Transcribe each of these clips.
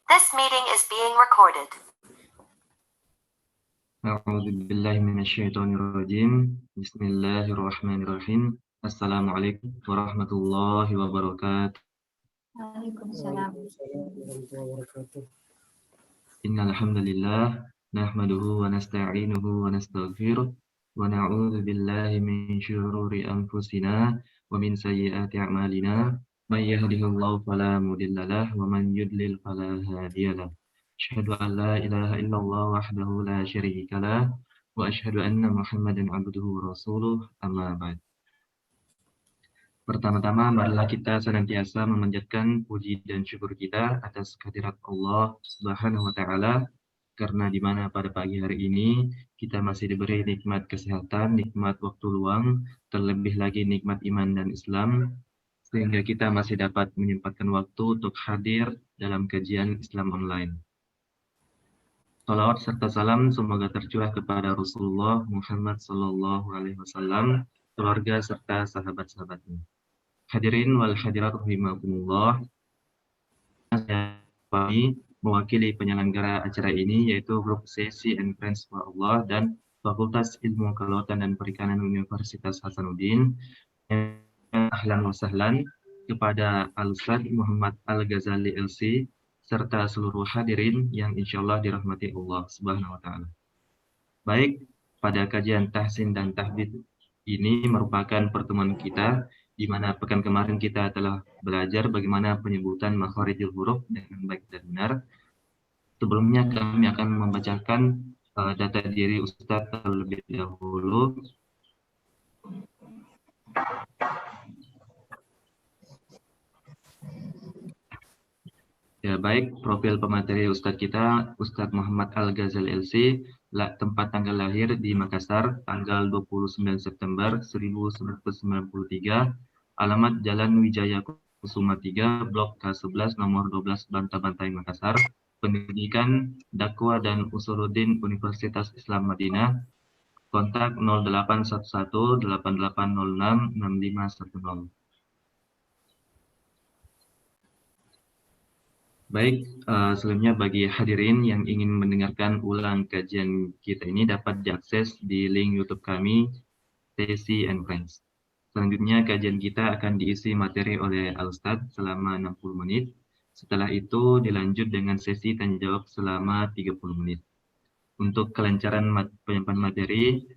This meeting is being recorded. A'udzu billahi minasyaitonir rajim. Bismillahirrahmanirrahim. Assalamualaikum warahmatullahi wabarakatuh. Waalaikumsalam warahmatullahi wabarakatuh. Innal hamdalillah nahmaduhu wa nasta'inuhu wa nastaghfiruh wa na'udzu billahi min syururi anfusina wa min sayyiati a'malina. May yahdihillahu fala mudhillalah wa man yudlil fala hadiyalah. Asyhadu an la ilaha illallah wahdahu la syarika lah wa asyhadu anna Muhammadan abduhu wa rasuluh amma ba'd. Pertama-tama, marilah kita senantiasa memanjatkan puji dan syukur kita atas kehadirat Allah Subhanahu wa Ta'ala, karena di mana pada pagi hari ini kita masih diberi nikmat kesehatan, nikmat waktu luang, terlebih lagi nikmat iman dan Islam, sehingga kita masih dapat menyempatkan waktu untuk hadir dalam kajian Islam online. Salawat serta salam semoga tercurah kepada Rasulullah Muhammad Sallallahu Alaihi Wasallam, keluarga serta sahabat-sahabatnya. Hadirin wal hadirat rahimakumullah, kami mewakili penyelenggara acara ini yaitu Grup Sesi and Friends for Allah dan Fakultas Ilmu Kelautan dan Perikanan Universitas Hasanuddin. Ahlan wa sahlan kepada Al-Ustaz Muhammad Al-Ghazali LC serta seluruh hadirin yang insyaallah dirahmati Allah Subhanahu wa Ta'ala. Baik, pada kajian tahsin dan tahdid ini merupakan pertemuan kita di mana pekan kemarin kita telah belajar bagaimana penyebutan makharijul huruf dengan baik dan benar. Sebelumnya kami akan membacakan data diri Ustaz terlebih dahulu. Ya, baik, profil pemateri Ustadz kita, Ustadz Muhammad Al-Ghazali LC, tempat tanggal lahir di Makassar, tanggal 29 September 1993, alamat Jalan Wijaya Kusuma 3, Blok K11, nomor 12, Bantar-Bantai, Makassar, pendidikan Dakwah dan Usuluddin Universitas Islam Madinah, kontak 0811 8806 6510. Baik, selanjutnya bagi hadirin yang ingin mendengarkan ulang kajian kita ini dapat diakses di link YouTube kami, Sesi and Friends. Selanjutnya kajian kita akan diisi materi oleh Al-Ustadz selama 60 menit. Setelah itu dilanjut dengan sesi tanya jawab selama 30 menit. Untuk kelancaran penyampaian materi,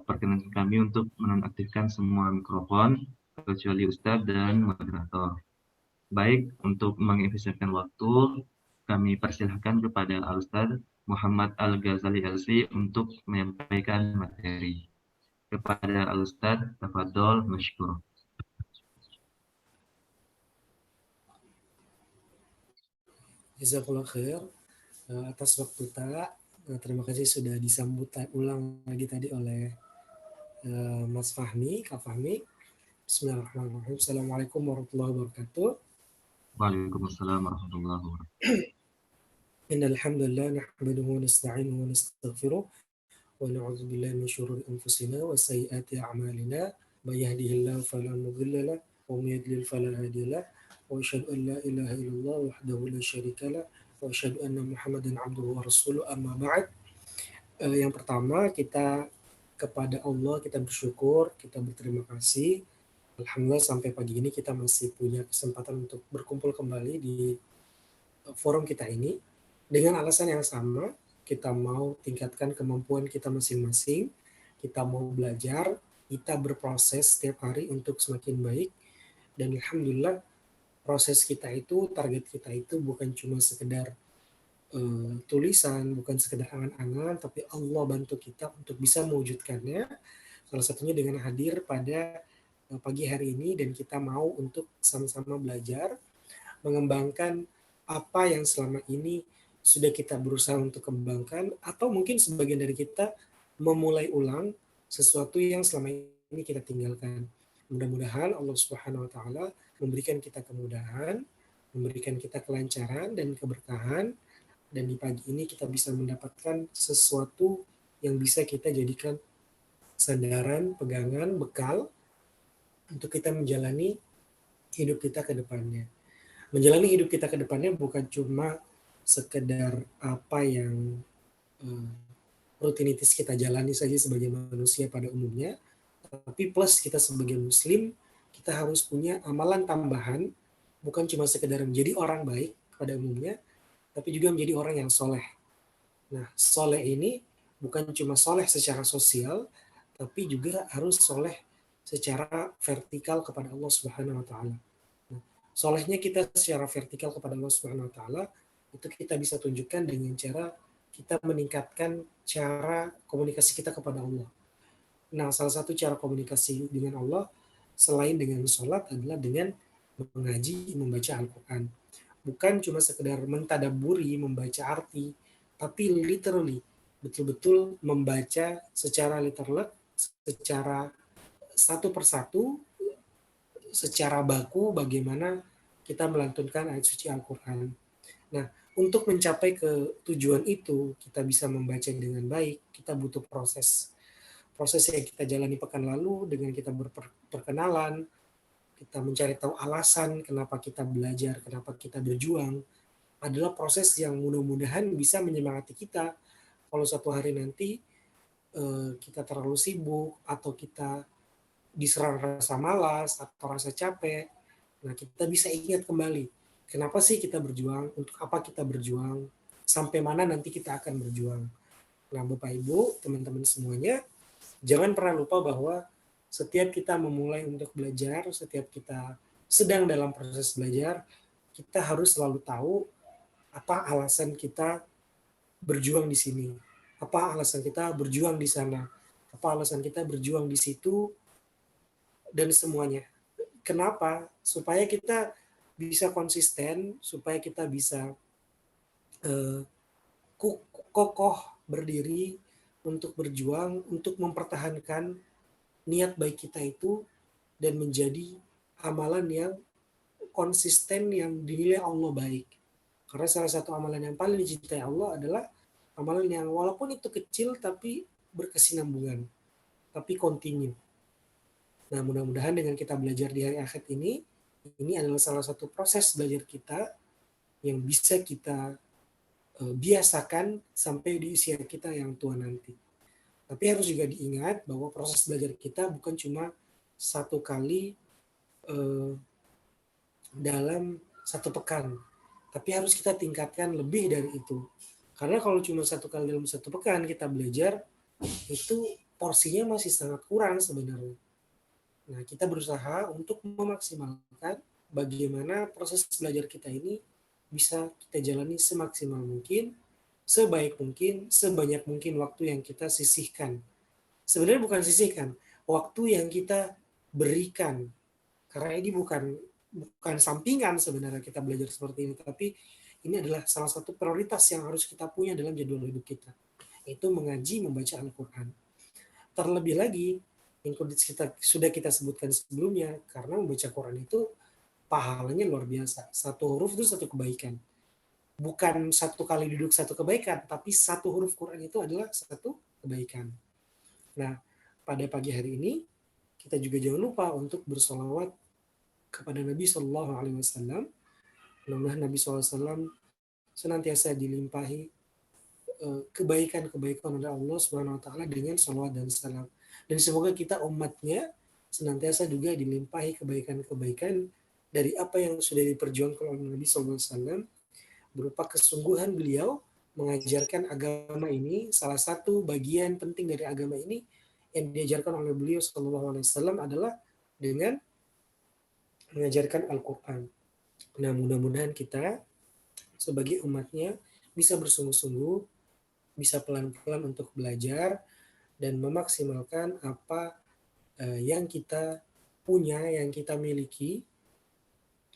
perkenankan kami untuk menonaktifkan semua mikrofon, kecuali Ustadz dan moderator. Baik, untuk mengefisienkan waktu, kami persilahkan kepada Al-Ustaz Muhammad Al-Ghazali LC untuk menyampaikan materi. Kepada Al-Ustaz, tafadhol masykur. Jazakallah khair atas waktu tak. Terima kasih sudah disambut ulang lagi tadi oleh Mas Fahmi, Kak Fahmi. Bismillahirrahmanirrahim. Assalamualaikum warahmatullahi wabarakatuh. Waalaikumsalam warahmatullahi wabarakatuh. Innal hamdalillah nahmaduhu wa nasta'inuhu wa nastaghfiruh wa na'udzu billahi min syururi anfusina wa sayyiati a'malina may yahdihillahu fala mudilla lahu wa may yudlil fala hadiya lahu wa asyhadu an la ilaha illallah wahdahu la syarika lahu wa asyhadu anna Muhammadan abduhu wa rasuluh amma ba'd. Yang pertama, kita kepada Allah kita bersyukur, kita berterima kasih. Alhamdulillah sampai pagi ini kita masih punya kesempatan untuk berkumpul kembali di forum kita ini dengan alasan yang sama. Kita mau tingkatkan kemampuan kita masing-masing, kita mau belajar, kita berproses setiap hari untuk semakin baik, dan alhamdulillah proses kita itu, target kita itu bukan cuma sekedar tulisan, bukan sekedar angan-angan, tapi Allah bantu kita untuk bisa mewujudkannya, salah satunya dengan hadir pada pagi hari ini, dan kita mau untuk sama-sama belajar, mengembangkan apa yang selama ini sudah kita berusaha untuk kembangkan, atau mungkin sebagian dari kita memulai ulang sesuatu yang selama ini kita tinggalkan. Mudah-mudahan Allah Subhanahu wa Ta'ala memberikan kita kemudahan, memberikan kita kelancaran dan keberkahan, dan di pagi ini kita bisa mendapatkan sesuatu yang bisa kita jadikan sandaran, pegangan, bekal untuk kita menjalani hidup kita ke depannya. Menjalani hidup kita ke depannya bukan cuma sekedar apa yang eh, rutinitas kita jalani saja sebagai manusia pada umumnya, tapi plus kita sebagai muslim, kita harus punya amalan tambahan, bukan cuma sekedar menjadi orang baik pada umumnya, tapi juga menjadi orang yang soleh. Nah, soleh ini bukan cuma soleh secara sosial, tapi juga harus soleh secara vertikal kepada Allah Subhanahu wa Ta'ala. Nah, solehnya kita secara vertikal kepada Allah Subhanahu wa Ta'ala itu kita bisa tunjukkan dengan cara kita meningkatkan cara komunikasi kita kepada Allah. Nah, salah satu cara komunikasi dengan Allah selain dengan sholat adalah dengan mengaji, membaca Al-Quran. Bukan cuma sekedar mentadaburi, membaca arti, tapi literally, betul-betul membaca secara literal, secara satu persatu, secara baku bagaimana kita melantunkan ayat suci Al-Quran. Nah, untuk mencapai ke tujuan itu, kita bisa membaca dengan baik, kita butuh proses. Proses yang kita jalani pekan lalu dengan kita berperkenalan, kita mencari tahu alasan kenapa kita belajar, kenapa kita berjuang, adalah proses yang mudah-mudahan bisa menyemangati kita. Kalau suatu hari nanti kita terlalu sibuk atau kita diserang rasa malas atau rasa capek, nah kita bisa ingat kembali kenapa sih kita berjuang, untuk apa kita berjuang, sampai mana nanti kita akan berjuang. Nah, Bapak Ibu, teman-teman semuanya, jangan pernah lupa bahwa setiap kita memulai untuk belajar, setiap kita sedang dalam proses belajar, kita harus selalu tahu apa alasan kita berjuang di sini, apa alasan kita berjuang di sana, apa alasan kita berjuang di situ, dan semuanya. Kenapa? Supaya kita bisa konsisten, supaya kita bisa eh, kokoh berdiri untuk berjuang, untuk mempertahankan niat baik kita itu dan menjadi amalan yang konsisten yang dinilai Allah baik. Karena salah satu amalan yang paling dicintai Allah adalah amalan yang walaupun itu kecil tapi berkesinambungan, tapi kontinu. Nah, mudah-mudahan dengan kita belajar di hari Ahad ini adalah salah satu proses belajar kita yang bisa kita biasakan sampai di usia kita yang tua nanti. Tapi harus juga diingat bahwa proses belajar kita bukan cuma satu kali dalam satu pekan, tapi harus kita tingkatkan lebih dari itu. Karena kalau cuma satu kali dalam satu pekan kita belajar, itu porsinya masih sangat kurang sebenarnya. Nah, kita berusaha untuk memaksimalkan bagaimana proses belajar kita ini bisa kita jalani semaksimal mungkin, sebaik mungkin, sebanyak mungkin waktu yang kita sisihkan. Sebenarnya bukan sisihkan, waktu yang kita berikan. Karena ini bukan sampingan sebenarnya kita belajar seperti ini, tapi ini adalah salah satu prioritas yang harus kita punya dalam jadwal hidup kita, yaitu mengaji, membaca Al-Quran. Terlebih lagi, yang sudah kita sebutkan sebelumnya, karena membaca Quran itu pahalanya luar biasa. Satu huruf itu satu kebaikan. Bukan satu kali duduk satu kebaikan, tapi satu huruf Quran itu adalah satu kebaikan. Nah, pada pagi hari ini, kita juga jangan lupa untuk bersolawat kepada Nabi SAW. Mudah-mudahan Nabi SAW senantiasa dilimpahi kebaikan-kebaikan oleh Allah Subhanahu wa taala dengan salawat dan salam. Dan semoga kita umatnya senantiasa juga dilimpahi kebaikan-kebaikan dari apa yang sudah diperjuangkan oleh Nabi SAW berupa kesungguhan beliau mengajarkan agama ini. Salah satu bagian penting dari agama ini yang diajarkan oleh beliau SAW adalah dengan mengajarkan Al-Quran. Nah, mudah-mudahan kita sebagai umatnya bisa bersungguh-sungguh, bisa pelan-pelan untuk belajar dan memaksimalkan apa yang kita punya, yang kita miliki,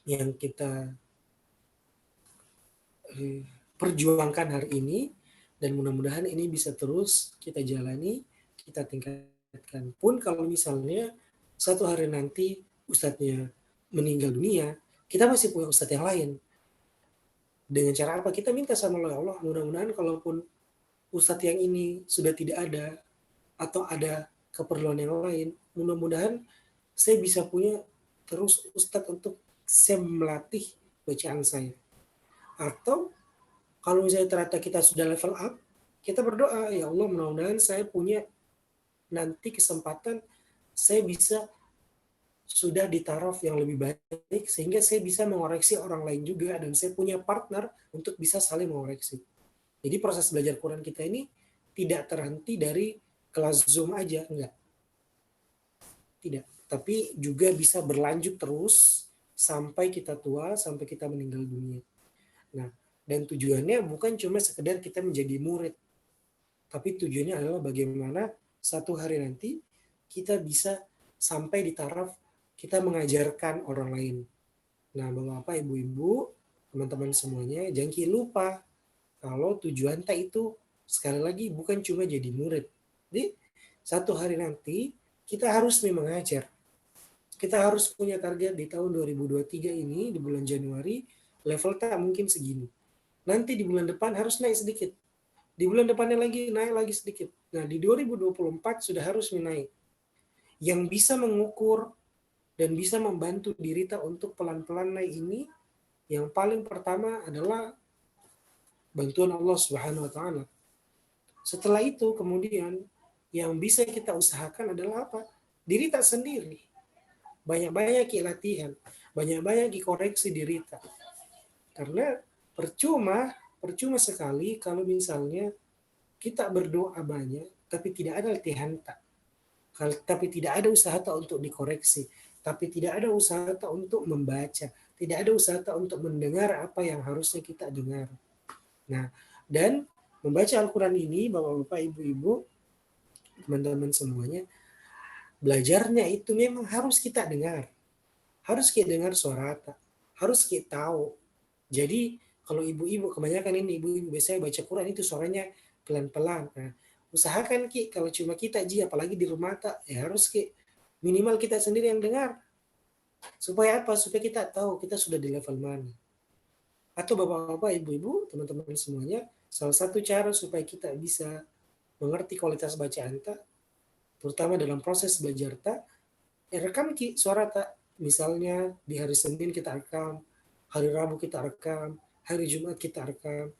yang kita perjuangkan hari ini, dan mudah-mudahan ini bisa terus kita jalani, kita tingkatkan. Pun kalau misalnya satu hari nanti ustadznya meninggal dunia, kita masih punya ustadz yang lain. Dengan cara apa? Kita minta sama Allah, mudah-mudahan kalaupun ustadz yang ini sudah tidak ada, atau ada keperluan yang lain, mudah-mudahan saya bisa punya terus ustadz untuk saya melatih bacaan saya. Atau Kalau misalnya ternyata kita sudah level up, kita berdoa, ya Allah mudah-mudahan saya punya nanti kesempatan saya bisa sudah di taraf yang lebih baik sehingga saya bisa mengoreksi orang lain juga dan saya punya partner untuk bisa saling mengoreksi. Jadi proses belajar Quran kita ini tidak terhenti dari kelas Zoom aja, enggak. Tidak. Tapi juga bisa berlanjut terus sampai kita tua, sampai kita meninggal dunia. Nah, dan tujuannya bukan cuma sekedar kita menjadi murid, tapi tujuannya adalah bagaimana satu hari nanti kita bisa sampai di taraf kita mengajarkan orang lain. Nah, Bapak, Ibu-ibu, teman-teman semuanya, jangan lupa kalau tujuan kita itu sekali lagi bukan cuma jadi murid. Jadi, satu hari nanti kita harus nih mengajar. Kita harus punya target di tahun 2023 ini, di bulan Januari, level tak mungkin segini. Nanti di bulan depan harus naik sedikit. Di bulan depannya lagi naik lagi sedikit. Nah, di 2024 sudah harus naik. Yang bisa mengukur dan bisa membantu diri kita untuk pelan-pelan naik ini, yang paling pertama adalah bantuan Allah Subhanahu wa taala. Setelah itu kemudian yang bisa kita usahakan adalah apa? Diri tak sendiri. Banyak-banyak latihan, banyak-banyak koreksi diri tak. Karena percuma sekali kalau misalnya kita berdoa banyak tapi tidak ada latihan tak. Tapi tidak ada usaha tak untuk dikoreksi, tapi tidak ada usaha tak untuk membaca, tidak ada usaha tak untuk mendengar apa yang harusnya kita dengar. Nah, dan membaca Al-Quran ini, Bapak-Bapak, Ibu-Ibu, teman-teman semuanya, belajarnya itu memang harus kita dengar. Harus kita dengar suara tak. Harus kita tahu. Jadi, kalau ibu-ibu, kebanyakan ini ibu-ibu biasanya baca Quran itu suaranya pelan-pelan. Nah, usahakan Ki, kalau cuma kita apalagi di rumah tak, ya harus Ki, minimal kita sendiri yang dengar. Supaya apa? Supaya kita tahu kita sudah di level mana. Atau bapak-bapak, ibu-ibu, teman-teman semuanya, salah satu cara supaya kita bisa mengerti kualitas bacaan tak, terutama dalam proses belajar tak, ya rekam Ki suara tak. Misalnya di hari Senin kita rekam, hari Rabu kita rekam, hari Jumat kita rekam,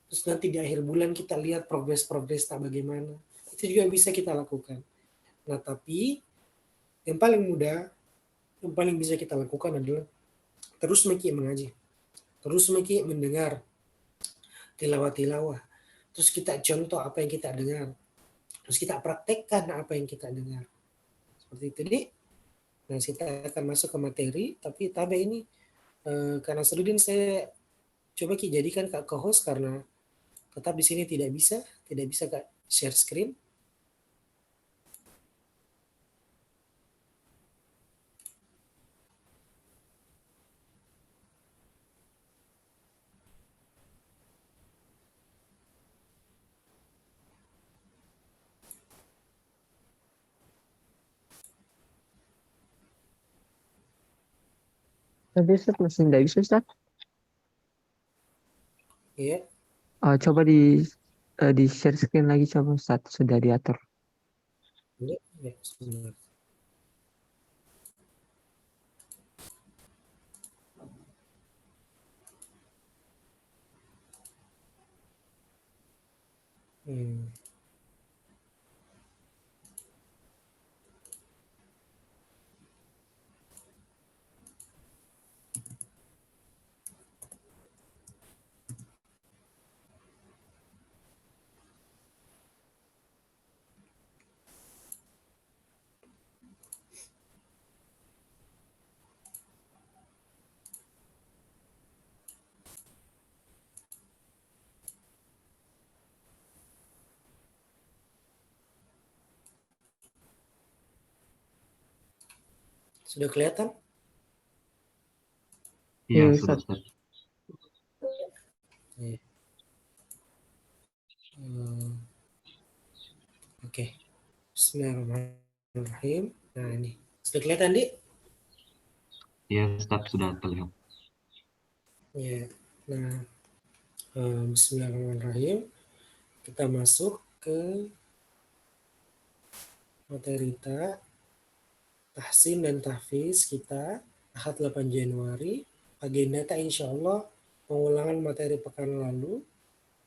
terus nanti di akhir bulan kita lihat progres-progres tak bagaimana. Itu juga bisa kita lakukan. Nah, tapi yang paling mudah, yang paling bisa kita lakukan adalah terus mengaji, terus mendengar tilawah-tilawah, terus kita contoh apa yang kita dengar, terus kita praktekkan apa yang kita dengar. Seperti itu. Jadi, nah kita akan masuk ke materi, tapi tabe ini karena Serudin saya coba jadikan Kak co-host karena tetap di sini tidak bisa Kak share screen. Tapi Ustaz masih nggak bisa Ustaz. Ya, Coba di share screen lagi coba Ustaz, sudah diatur. ya, sebentar. Sudah kelihatan? Iya, Iya, sudah Ustaz. Ustaz. Ya. Oke. Bismillahirrahmanirrahim. Nah ini sudah kelihatan Dik? Iya, Ustaz, sudah terlihat. Ya. Nah, Bismillahirrahmanirrahim. Kita masuk ke materi tahsin dan tahfiz kita Ahad 8 Januari. Agenda tak insya Allah pengulangan materi pekan lalu.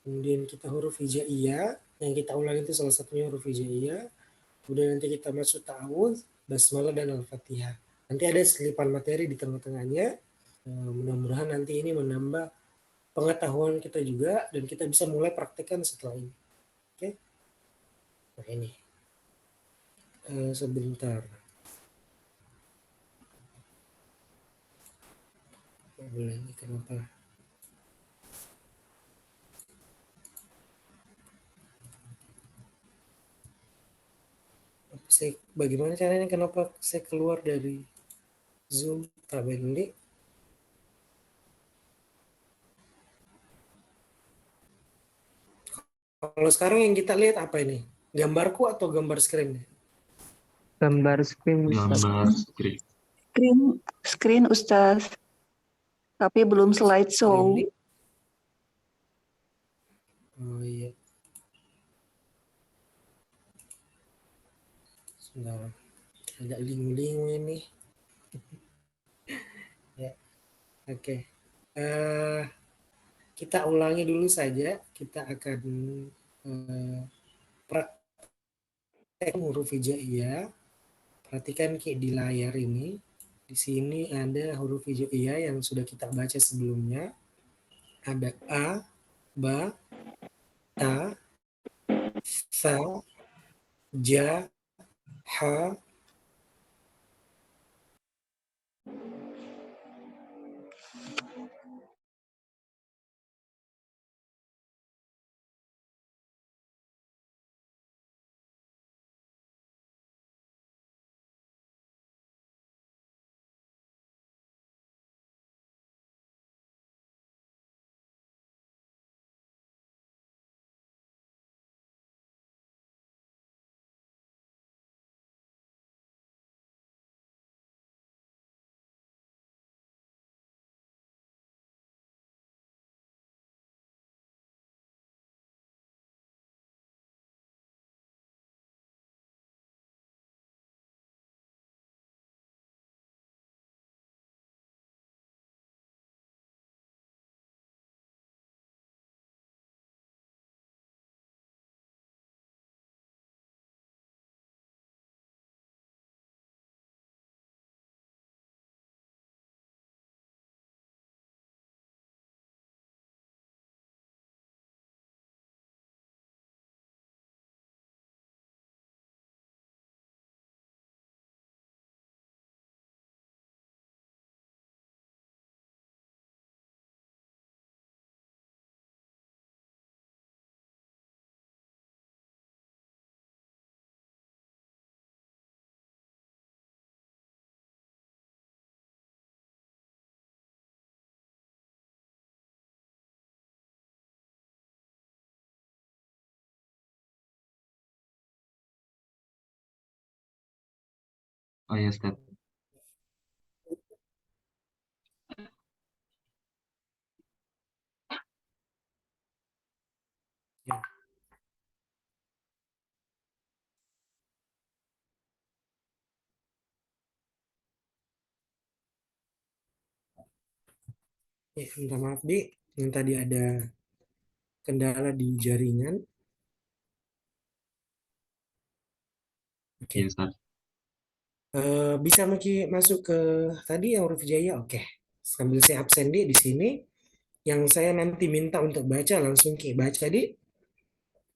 Kemudian kita huruf hijaiyah, yang kita ulang itu salah satunya huruf hijaiyah. Kemudian nanti kita masuk ta'awudz, basmalah, dan al-fatihah. Nanti ada selipan materi di tengah-tengahnya. Mudah-mudahan nanti ini menambah pengetahuan kita juga dan kita bisa mulai praktekkan setelah ini. Oke? Nah ini. Sebentar. Boleh, ini kenapa? Bagaimana caranya kenapa saya keluar dari Zoom? Tabel ini. Kalau sekarang yang kita lihat apa ini? Gambarku atau gambar screen? Gambar screen Ustaz. Gambar screen. Screen Ustaz. Tapi belum slideshow. Ini? Oh iya. Sebentar. Agak lingu-lingu ini. Ya. Oke. Kita ulangi dulu saja. Kita akan praktek huruf hijaiyah. Perhatikan kayak di layar ini. Di sini ada huruf hijaiyah yang sudah kita baca sebelumnya. Ada A, Ba, Ta, Sa, Ja, Ha, Oh ya, Ustaz. ya. Minta maaf Di, yang tadi ada kendala di jaringan. Oke. Iya, Ustaz. Bisa masuk ke tadi yang huruf hijaiyah? Oke. Sambil saya absen di sini. Yang saya nanti minta untuk baca langsung Ki baca Di.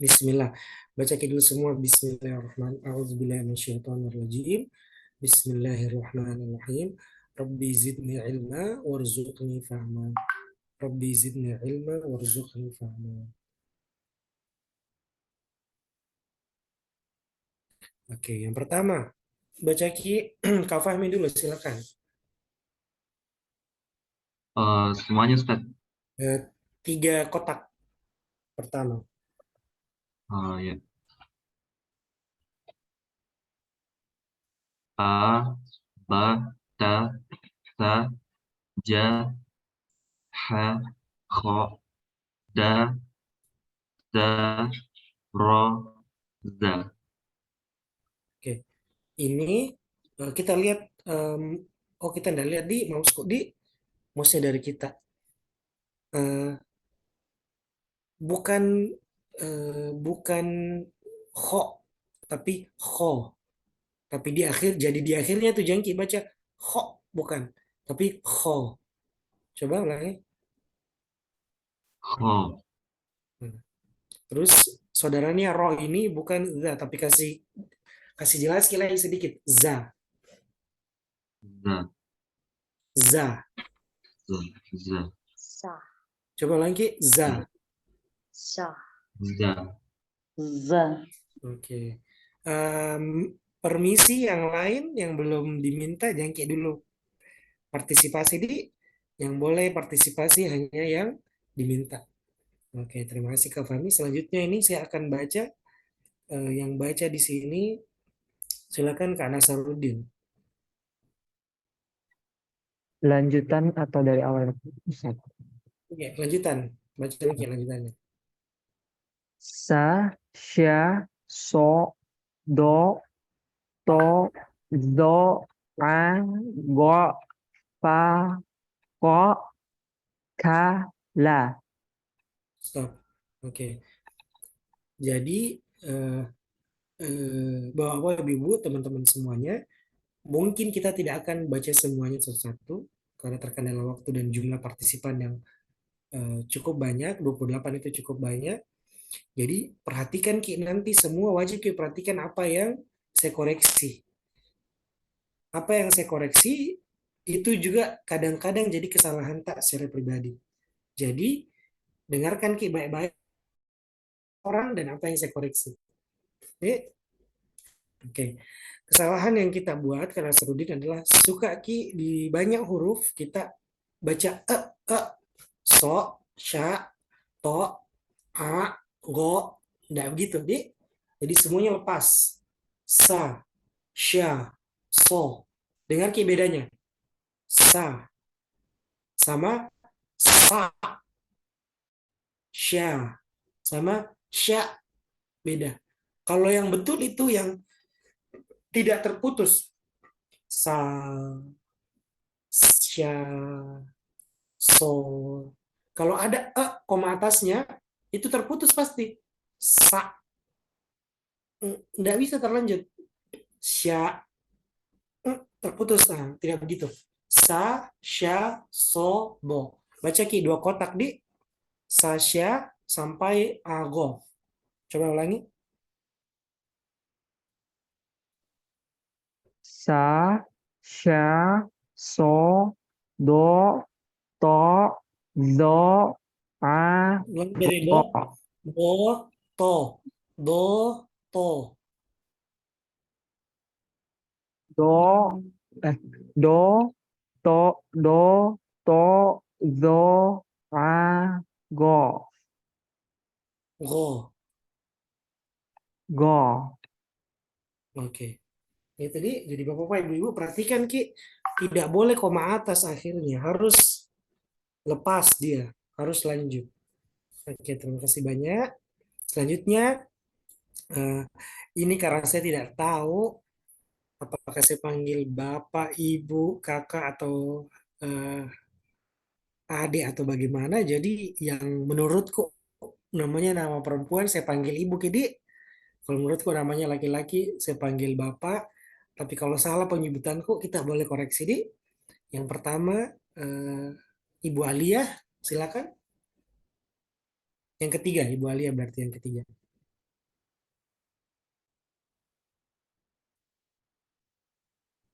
Bismillah. Baca Ki dulu semua. Bismillahirrahmanirrahim. A'udzubillahiminasyaitonirrajim. Bismillahirrahmanirrahim. Rabbi zidni ilma warzuqni fahma. Rabbi zidni ilma warzuqni fahma. Oke, yang pertama. Baca Ki Kak Fahmi dulu, silakan. Semuanya, Ustaz. 3 kotak pertama. Ya. A, Ba, Ta, Sa, Ja, Ha, Kho, Da, Da, Ro, Za. Oke, ini kita lihat. Oh kita tidak lihat di mouse kok di mouse dari kita. eh, bukan bukan kho, tapi kho. Tapi di akhir, jadi di akhirnya tuh jangan kita baca kho, bukan, tapi kho. Coba ulangi. Kho. Hmm. Terus saudaranya ro ini bukan za, tapi kasih kasih jelas lagi sedikit. Za, Za. za. Za. Za. Sa. Coba ulangi za. Sa. Za. Za. Oke. Permisi yang lain yang belum diminta jangan kayak dulu. Partisipasi di yang boleh partisipasi hanya yang diminta. Oke, terima kasih Kak Fahmi. Selanjutnya ini saya akan baca yang baca di sini. Silakan Kak Nasaruddin. Lanjutan atau dari awal? Ustaz? Oke, lanjutan. Baca lagi lanjutannya. Sa, sya, so, do, to, zo, a, go, pa, ko, ka, la. Stop. Oke. Jadi Bapak-bapak, Ibu, teman-teman semuanya, mungkin kita tidak akan baca semuanya satu-satu karena terkendala waktu dan jumlah partisipan yang cukup banyak, 28 itu cukup banyak. Jadi perhatikan Ki, nanti semua wajib Ki perhatikan apa yang saya koreksi. Apa yang saya koreksi itu juga kadang-kadang jadi kesalahan tak secara pribadi. Jadi dengarkan Ki baik-baik orang dan apa yang saya koreksi. Oke. Kesalahan yang kita buat karena Serudin adalah suka Ki di banyak huruf kita baca so, sya, to, a, go, enggak begitu, Di. Jadi semuanya lepas. Sa, sya, so. Dengar Ki bedanya. Sa sama sa. Sya sama sya, beda. Kalau yang betul itu yang tidak terputus. Sa, sya, so. Kalau ada koma atasnya, itu terputus pasti. Sa. Nggak bisa terlanjut. Sya. Terputus. Nah, tidak begitu. Sa, sya, so, bo. Baca Ki, 2 kotak di. Sa, sya, sampai ago. Coba ulangi. Sa, sya, so, do, to, zo, a, Ulangi dari go. do, to. Do, to. Do, to, do, to, zo, a, go. Go. Go. Oke. Ya tadi, jadi Bapak-Bapak, Ibu-Ibu perhatikan Ki, tidak boleh koma atas akhirnya, harus lepas dia, harus lanjut. Oke, terima kasih banyak. Selanjutnya, ini karena saya tidak tahu apakah saya panggil Bapak, Ibu, Kakak, atau adik atau bagaimana. Jadi yang menurutku namanya nama perempuan saya panggil Ibu, Jadi kalau menurutku namanya laki-laki saya panggil Bapak. Tapi kalau salah penyebutanku kita boleh koreksi di. Yang pertama Ibu Alia, silakan. Yang ketiga Ibu Alia berarti yang ketiga.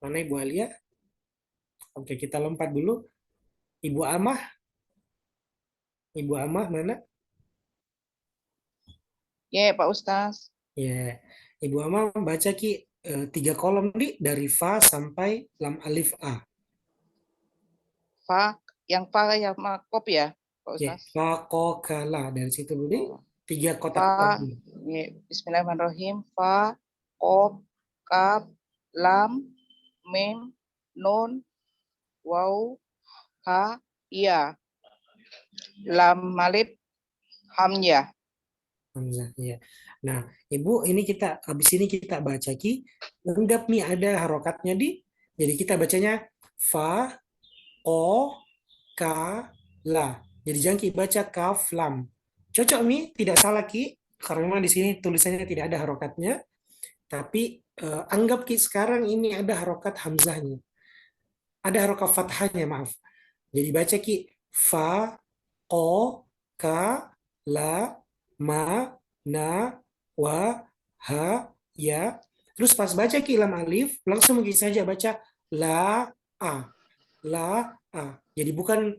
Mana Ibu Alia? Oke, kita lompat dulu. Ibu Amah. Ibu Amah mana? Ya, Pak Ustaz. Ya, Ibu Amah baca Ki 3 kolom di dari fa sampai lam alif a. Fa, yang fa yang makop ya, Pak Ya, Ustaz. fa ko kala dari situ dulu di. 3 kotak Fa, tadi. ya, Bismillahirrahmanirrahim. Fa, qaf, kaf, lam, mim, nun, waw, ha, ya. Lam alif, hamzah. Hamzah, ya. Nah, Ibu, ini kita habis ini kita baca Ki. Anggap nih ada harokatnya di. Jadi kita bacanya fa, o, ka, la. Jadi jangan Ki baca kaf lam. Cocok Mi, tidak salah Ki, karena memang di sini tulisannya tidak ada harokatnya. Tapi anggap Ki sekarang ini ada harokat hamzahnya. Ada harokat fathahnya, maaf. Jadi baca Ki fa, ko, ka, la, ma, na, wa, ha, ya. Terus pas baca Ki lam alif, langsung Ki saja baca la, a. La, a. Jadi bukan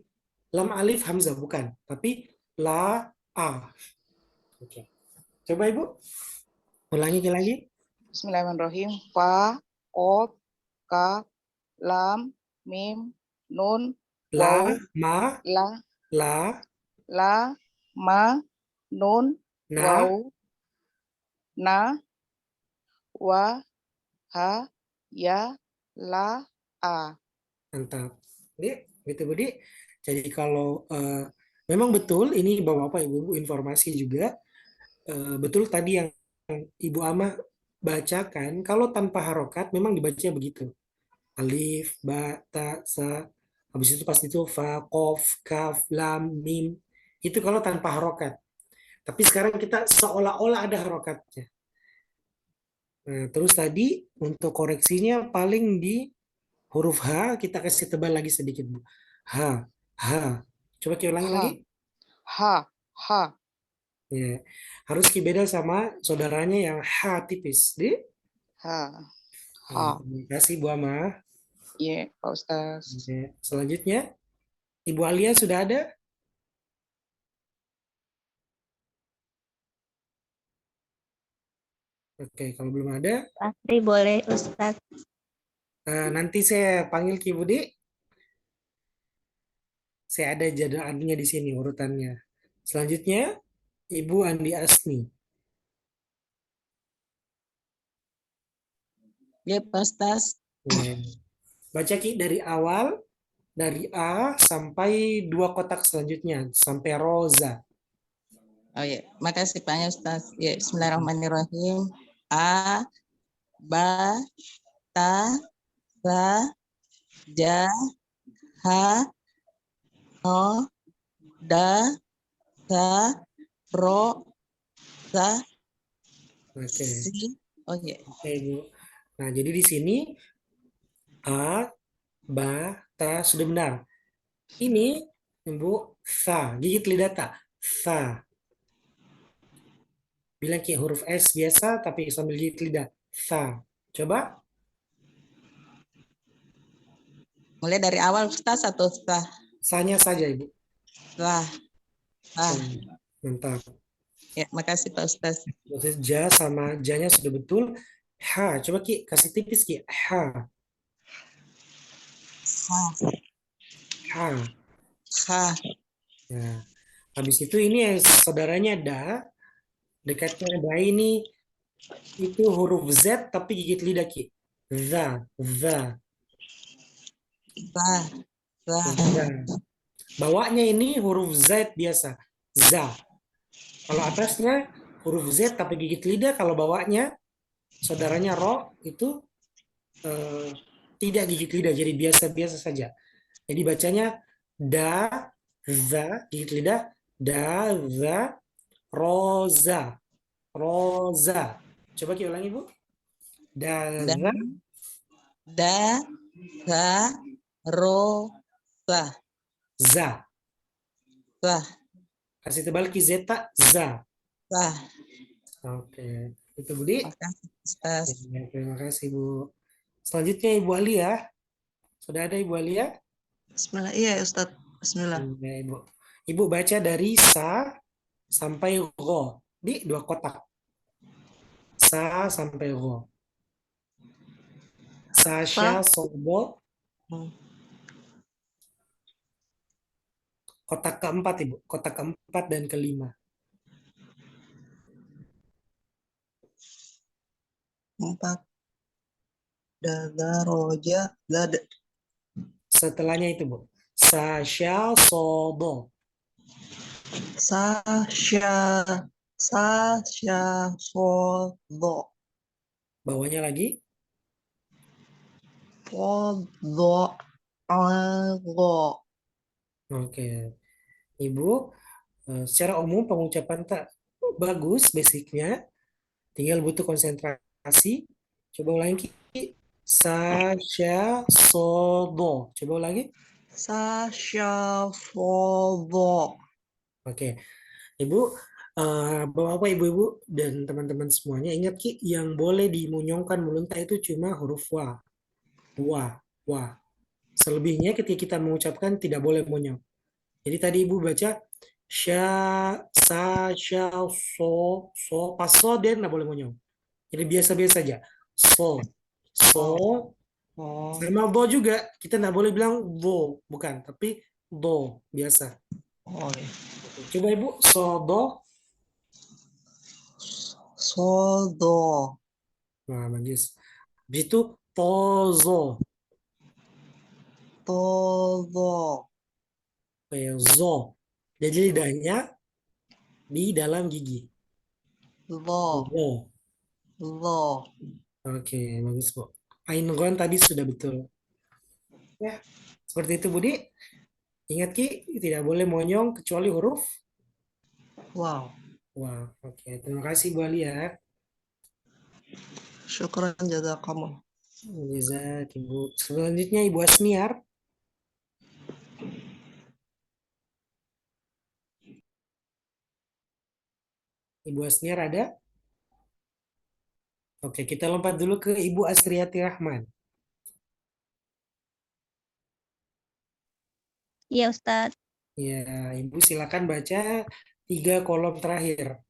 lam alif hamzah, bukan. Tapi la, a. Oke. Coba Ibu, ulangi lagi. Bismillahirrahmanirrahim. Fa, Qaf, Kaf, Lam, Mim, Nun, La, Waw, ma, La, la, La, Ma, Nun, na, Waw, Na, Wa, Ha, Ya, La, A. mantap. Gitu Budi. Jadi kalau memang betul ini Bapak-Bapak Ibu informasi juga betul tadi yang Ibu Amah bacakan kalau tanpa harokat memang dibacanya begitu. Alif, ba, ta, sa. Habis itu pas itu fa, kof, kaf, lam, mim. Itu kalau tanpa harokat. Tapi sekarang kita seolah-olah ada harokatnya. Nah, terus tadi untuk koreksinya paling di huruf H kita kasih tebal lagi sedikit, Bu. H, H. Coba kita ulangi lagi. Ha, Ha, Ha, Ya. Harus beda sama saudaranya yang H tipis. Ha, Ya, Ha. terima kasih Bu Amah. Iya, Pak Ustaz. Oke, selanjutnya Ibu Alia sudah ada? Oke, kalau belum ada, Pasti boleh Ustaz. nanti saya panggil Ki Budi. Saya ada jadwalnya di sini urutannya. Selanjutnya Ibu Andi Asni. Ya, Pak Ustaz. Ya. Baca Ki dari awal, dari A sampai 2 kotak selanjutnya, sampai Roza. Oh ya, makasih Pak Ustaz. Ya, Bismillahirrahmanirrahim. A, ba, ta, sa, ja, ha, ho, da, sa, ro, sa, Oke. si. Oh ya. Oke, Ibu. Nah, jadi di sini A, ba, ta sudah benar. Ini Ibu sa, gigit lidah ta. Sa. Bilang kayak huruf S biasa tapi sambil gigit lidah. Sa. Coba. Mulai dari awal Ustaz atau sah? Sanya saja, Ibu. Sah. Sah. Mantap. Ya, makasih Pak Ustaz. Maksudnya ja sama janya sudah betul. Ha, coba Ki, kasih tipis Ki. Ha. Ha. Ha. Ha. Nah, habis itu ini yang saudaranya da, dekatnya da ini itu huruf Z tapi gigit lidah Ki. Za, za, Sah. Sah. za. Bawahnya ini huruf Z biasa. Za. Kalau atasnya huruf Z tapi gigit lidah, kalau bawahnya saudaranya ro itu tidak gigit lidah, jadi biasa-biasa saja. Jadi bacanya da, za, gigit lidah, da, za, roza, roza. Coba kita ulangi Bu. Da, Da, za, da, sa, ro, sa. za. Sah. Kasih tebal ki zeta, za. Sah. Oke, itu Budi. Makasih Ustaz. Ya, terima kasih Bu. Selanjutnya Ibu Alia. Sudah ada Ibu Alia? Bismillah. Iya Ustaz. Bismillah. Ya, Ibu. Ibu baca dari sa sampai ro di 2 kotak. Sa sampai ro. Sasha sobo. Kotak keempat Ibu. Kotak keempat dan kelima. 4. Dada roja dada. Setelahnya itu Bu. Sasha sobo. Sasha sodo. Bawahnya lagi. Fodo algo. Oke. Ibu, secara umum pengucapan tak bagus basicnya, tinggal butuh konsentrasi. Coba ulangi. Sa, sya, so, do. Coba ulangi. Sasha Fobo. Oke. Ibu, Bapak-bapak, ibu-ibu, dan teman-teman semuanya, ingat Ki, yang boleh dimunyongkan meluntak itu cuma huruf wa. Wa, wa. Selebihnya ketika kita mengucapkan tidak boleh monyong. Jadi tadi ibu baca sya, sa, sya, so, pas so dia nggak boleh monyong. Jadi biasa-biasa aja. So, Oh, sama do juga kita nggak boleh bilang do, bukan, tapi do biasa. oh ya. Coba ibu so do. Sodo. Nah, bagus. Habis itu tozo, Todo. kayak zo. Jadi lidahnya di dalam gigi. Lo. Zo. Lo. Oke, bagus Bu. Ain gon tadi sudah betul. Ya, seperti itu Budi. Ingat Ki, tidak boleh monyong kecuali huruf. Wow. Wah, oke. Terima kasih Bu Alia. Syukran jazakallah. Jazak Ibu. Selanjutnya Ibu Asmiar. Ibu Asmiar ada? Oke, kita lompat dulu ke Ibu Asriati Rahman. Iya Ustadz. Ya, Ibu silakan baca 3 kolom terakhir.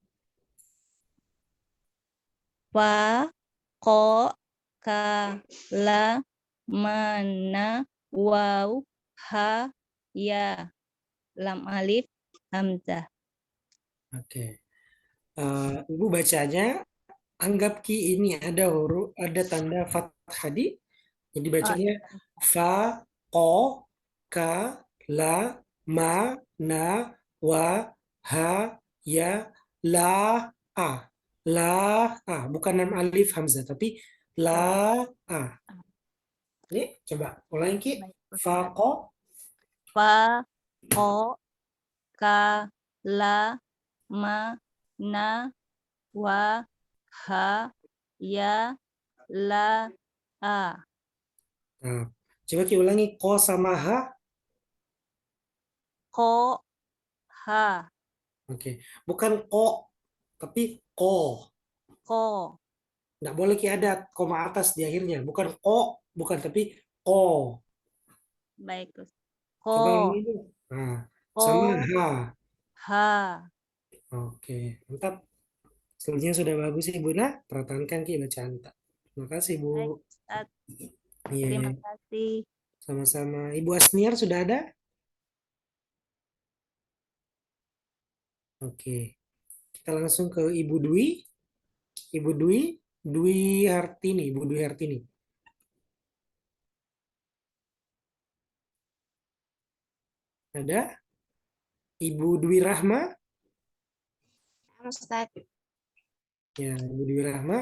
Wa, ko, ka, la, mana, waw, ha, ya. Lam alif, hamzah. Oke. Ibu bacanya anggap Ki ini ada huruf, ada tanda fathah di. Jadi bacanya fa, ko, ka, la, ma, na, wa, ha, ya, la, a. La, a. Bukan nam alif hamzah, tapi la, a. Ini coba ulangi Ki. Fa, ko, Fa, ko, ka, la, ma, na, wa, ha, ya, la, a. nah, coba Ki ulangi ko sama ha. Ko, ha, Oke. Bukan ko, tapi ko. ko. Nggak boleh Ki ada koma atas di akhirnya. Bukan ko, bukan, tapi ko. Baik, Ustadz. Coba Ko, ini dulu. Nah, sama ko, ha. ha. Oke, mantap. Selanjutnya sudah bagus Ibu Nah. Pertahankan Ki bacaan tak. Terima kasih Bu. Baik, Ustadz. Iya, Terima kasih. sama-sama. Ibu Asniar sudah ada? Oke. Kita langsung ke Ibu Dwi. Ibu Dwi, Dwi Hartini, Ibu Dwi Hartini. Ada? Ibu Dwi Rahma. Ustadz. Ya, Ibu Dwi Rahma.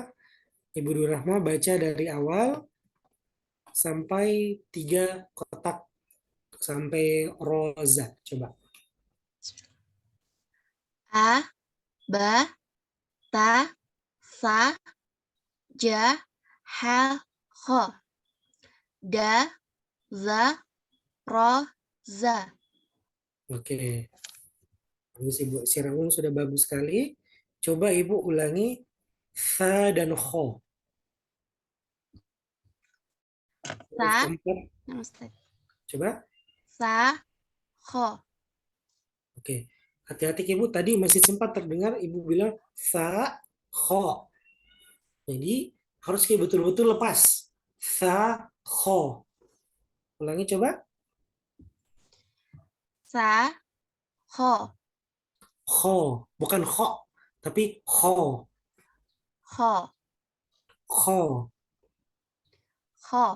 Ibu Dwi Rahma baca dari awal sampai 3 kotak sampai roza. Coba. A, ba, ta, sa, ja, ha, kho. Da, za, ro, za. Oke. Bagus Ibu. Secara umum sudah bagus sekali. Coba Ibu ulangi sa dan kho. Sa, Keempat. Coba. sa, kho. Oke. Hati-hati Ibu, tadi masih sempat terdengar Ibu bilang sa, kho. Jadi harus kayak betul-betul lepas. Sa, kho. Ulangi coba. Sa, kho. Kho. Bukan kho, tapi kho. Kho. Kho. Kho.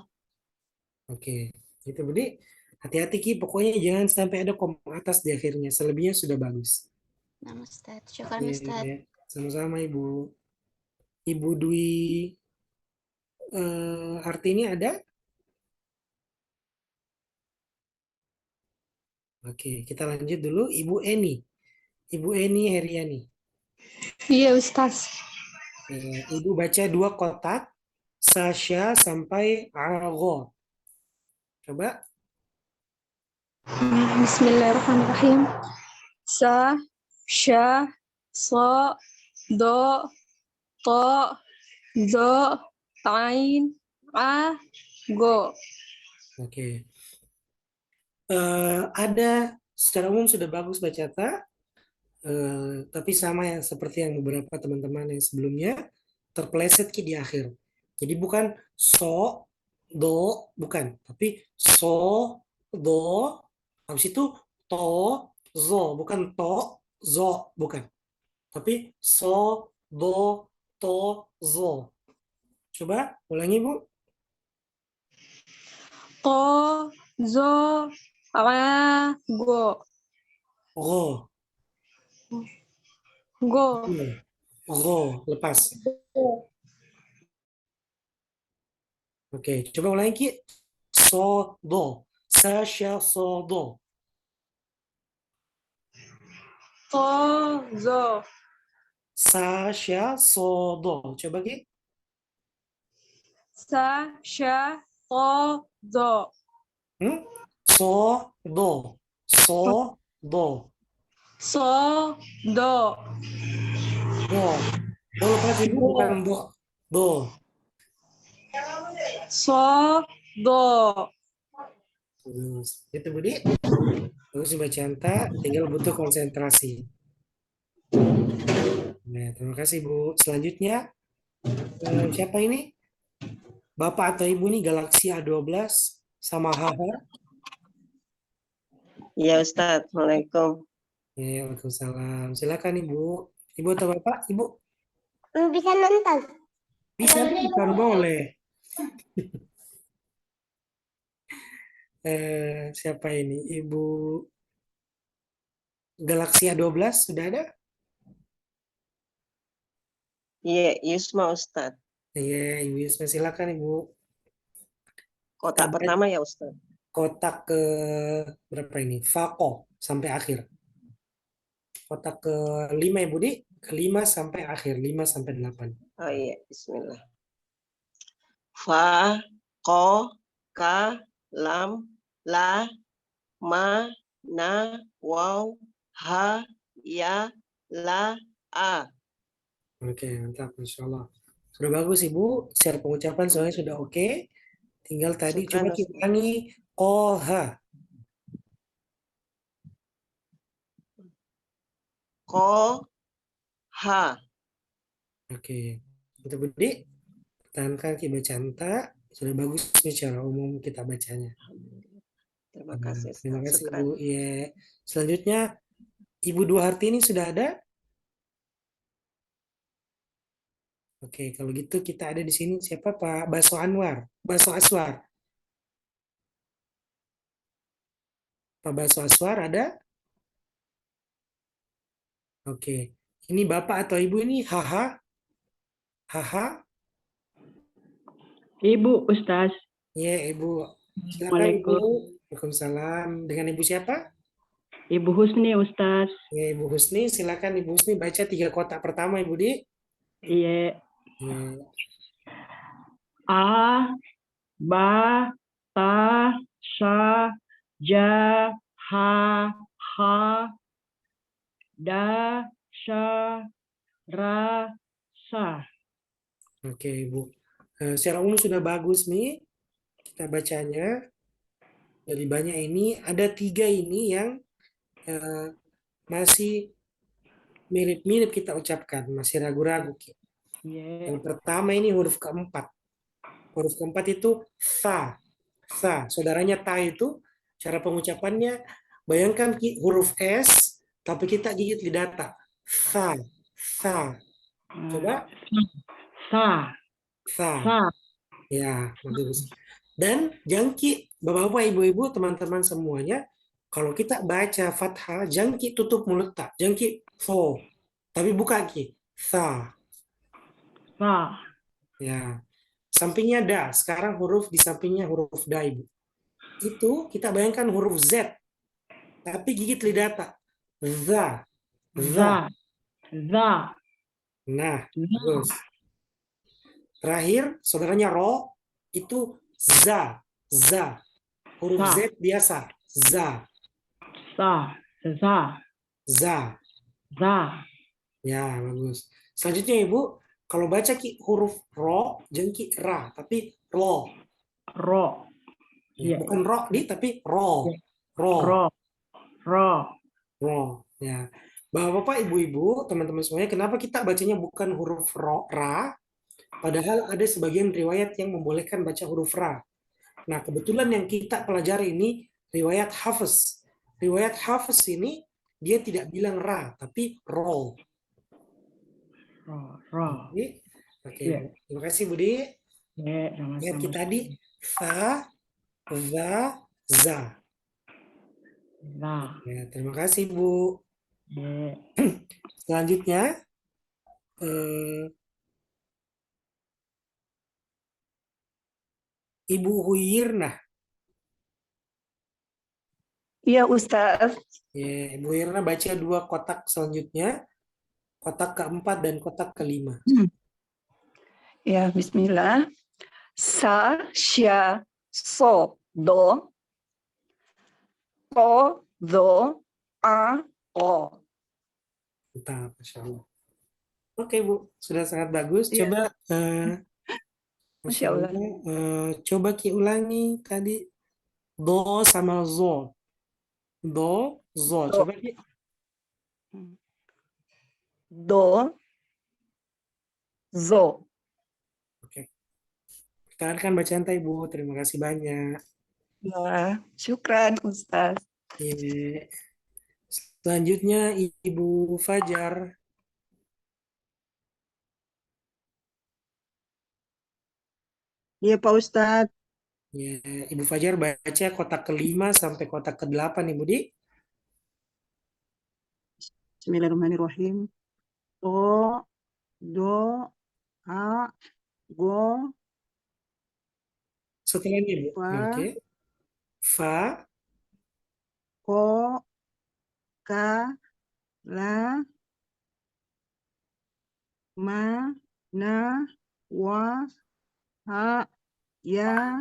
Oke. Itu Budi. Hati-hati Ki, pokoknya jangan sampai ada koma atas di akhirnya. Selebihnya sudah bagus. Nama Ustadz. Syukran Iya, Ustadz. sama-sama Ibu. Ibu Dwi Hartini ada? Oke, kita lanjut dulu. Ibu Eni. Ibu Eni Heriani. Iya, Ustaz. Ibu baca 2 kotak. Sasha sampai Argo. Coba. Bismillahirrahmanirrahim. Sa, sya, so, do, to, zo, ain, a, go. Oke. Ada secara umum sudah bagus baca tak, tapi sama yang seperti yang beberapa teman-teman yang sebelumnya terpeleset di akhir. Jadi bukan so, do, bukan, tapi so, do, habis itu to, zo, bukan to, zo, bukan, tapi so, do, to, zo. Coba ulangi Bu. To, zo, a, go. Ro, Go. ro, lepas. Oke, coba ulangi Ki. So, do. Sasha, so, do. To, zo. Sasha, so, do. Coba Ki. Sa, sya, to, zo. So, do. So, do. So, do. Do. Do lepas Ibu, bukan do. Do. So, do. Terus. Itu Budi. Terus bacaan tak, tinggal butuh konsentrasi. Nah, terima kasih Bu. Selanjutnya, siapa ini? Bapak atau Ibu nih Galaxy A12 sama Haha. Iya Ustadz, Waalaikumsalam. Ya, Waalaikumsalam. Silakan Ibu. Ibu atau Bapak? Ibu? Bisa nonton. Bisa, bukan boleh. Siapa ini? Ibu Galaxy A12 sudah ada? Iya, Yusma Ustadz. Iya, Ibu Yusma, silakan Ibu. Kotak pertama ya Ustadz. Kotak ke berapa ini? Fako sampai akhir. Kotak ke 5 Ibu Di, ke 5 sampai akhir, 5 sampai 8. Oh iya, bismillah. Fa, ko, ka, lam, la, ma, na, waw, ha, ya, la, a. Oke, mantap, Masya Allah. Sudah bagus Ibu, secara pengucapan soalnya sudah oke. Tinggal tadi Syukran, coba kita ulangi koha. Koha. Oke, kita Budi, pertahankan kita bacaan tak. Sudah bagus nih secara umum kita bacanya. Terima kasih Ustadz. Terima kasih Syukran. Bu. Ya. Selanjutnya Ibu Dua Hartini sudah ada? Oke, kalau gitu kita ada di sini siapa Pak Baso Anwar, Baso Aswar. Pak Baso Aswar ada? Oke, ini Bapak atau Ibu ini Haha? Haha? Ibu Ustaz. Ya, Ibu. Silakan Ibu. Waalaikumsalam. Dengan Ibu siapa? Ibu Husni Ustaz. Ya, Ibu Husni. Silakan Ibu Husni baca 3 kotak pertama Ibu Di. Iya. Ya. A, ba, ta, sa, ja, ha, da, sa, ra, sa. Oke, Ibu. Secara umum sudah bagus nih kita bacanya. Dari banyak ini, ada 3 ini yang masih mirip-mirip kita ucapkan, masih ragu-ragu. Yang pertama ini huruf keempat. Huruf keempat itu tha. Tha. Saudaranya ta itu, cara pengucapannya, bayangkan huruf S, tapi kita gigit lidah. Tha. Tha. Coba. Sa. Tha. Sa. Ya, bagus. Dan jangki, bapak-bapak, ibu-ibu, teman-teman semuanya, kalau kita baca fathah, jangki tutup mulut tak, jangki fo, tapi buka ki, tha. Sa. Ya, sampingnya da. Sekarang huruf di sampingnya huruf da Ibu. Itu kita bayangkan huruf Z, Tapi gigit lidah tak. Za. za, za, Nah, za, bagus. Terakhir, saudaranya ro, itu za. Za. Huruf Sa. Z biasa. Za. sa, za, Za. za, Ya, bagus. Selanjutnya Ibu, kalau baca huruf ro, jangan ra, tapi ro. ro, Ya, ya, bukan ro, tapi ro. Ro. ro, ro, Ro. Ya. Bapak-bapak, ibu-ibu, teman-teman semuanya, kenapa kita bacanya bukan huruf ro, ra, padahal ada sebagian riwayat yang membolehkan baca huruf ra. Nah, kebetulan yang kita pelajari ini riwayat Hafiz. Riwayat Hafiz ini dia tidak bilang ra, tapi ro. ro. Oke, Ya. Bu. Terima kasih Budi. Ya, Lihat sama-sama. kita tadi fa, za, za. Za, Ya, terima kasih Bu. ya, Selanjutnya Ibu Huirna. Iya, Ustaz. Ya, Ibu Huirna baca 2 kotak selanjutnya. Kotak keempat dan kotak kelima. Ya, bismillah. Sa, sya, so, do. To, do, a, o. Mantap, Masya Allah. Oke Bu, sudah sangat bagus. Iya. Coba, Masya Allah. Coba ulangi tadi do sama zo. Do, zo. Do. Coba Ki. Do, zo. Oke. Pertahankan bacaan Ibu. Terima kasih banyak. Ya, syukran Ustaz. Iya. Selanjutnya Ibu Fajar. Iya Pak Ustadz. Ya, Ibu Fajar baca kotak kelima sampai kotak ke-8 Ibu Di. Bismillahirrahmanirrahim. To, do, a, go, Setelahnya Ibu. fa, Oke. Fa, ko, ka, la, ma, na, wa, ha, ya.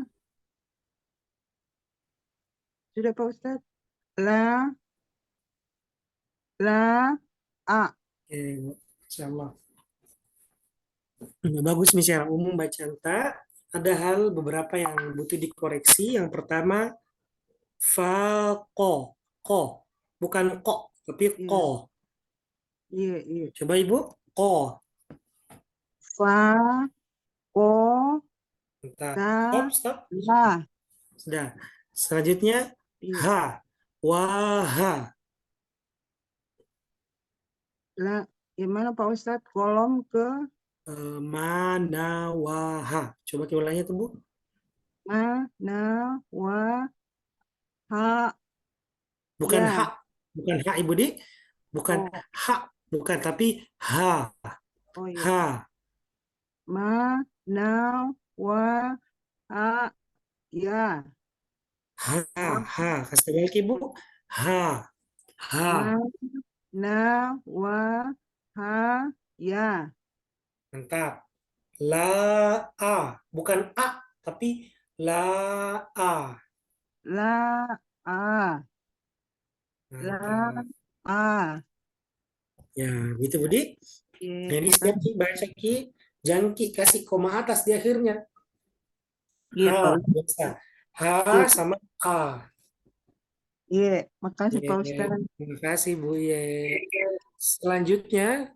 Sudah Pak Ustadz? La, a. Oke, Insya Allah. Bagus nih secara umum bacaan ta. Ada hal beberapa yang butuh dikoreksi. Yang pertama, fa, ko. Ko. Bukan ko, tapi Iya. ko. Iya, iya. Coba Ibu, ko. Fa, ko, Bentar. ka, Stop. la. Sudah. Selanjutnya, Iya. ha. Waha. La, gimana Pak Ustadz? Kolom ke Manawaha. Coba ulangnya tuh Bu. ma, na, wa, ha, Bukan ya. hak. Bukan hak Ibu Di. Bukan Oh, hak. Bukan, tapi ha. oh iya. Ha. Ma, na, wa, ha, ya. Ha. Ha. Kasih tahu lagi Bu. Ha. Ha. Ma, na, wa, ha, ya. Mantap. La a. Bukan a, tapi la a. La, a. La, Mantap. a. Ya, gitu Budi. Iya, Jadi setiap Ki baca Ki, jangan Ki kasih koma atas di akhirnya. iya, Pak Ha, Ustadz. biasa. Ha Iya, sama a. iya. Makasih Pak Ye, Ustadz. terima kasih Bu Ye. Selanjutnya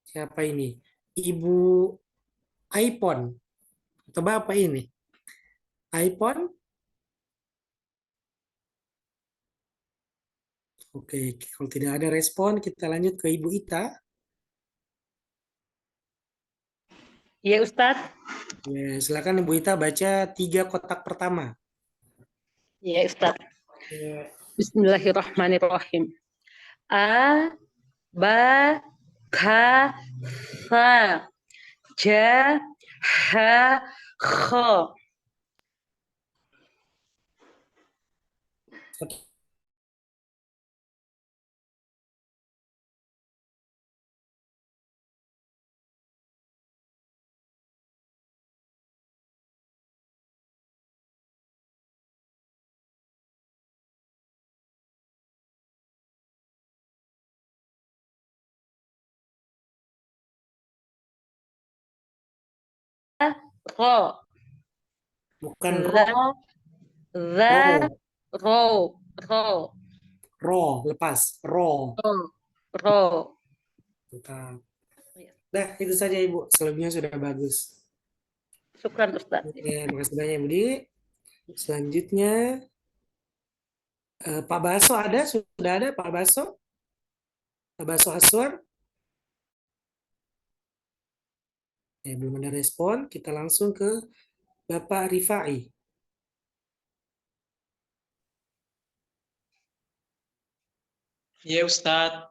siapa ini? Ibu iPhone atau Bapak ini? iPhone? Oke, kalau tidak ada respon, kita lanjut ke Ibu Ita. Iya Ustadz. Ya, silakan Ibu Ita baca 3 kotak pertama. Iya Ustadz. Ya. Bismillahirrahmanirrahim. A, ba, ka, sa, ja, ha, kho. ro, Bukan za, ro. za, Ro. ro, Ro. Lepas. Ro. ro. Mantap. Dah, itu saja Ibu. Selebihnya sudah bagus. Syukran Ustaz. Oke, makasih banyak Budi. Selanjutnya, Pak Baso ada? Sudah ada Pak Baso? Pak Baso Aswar? Belum ada respon. Kita langsung ke Bapak Rifai. Ya Ustadz.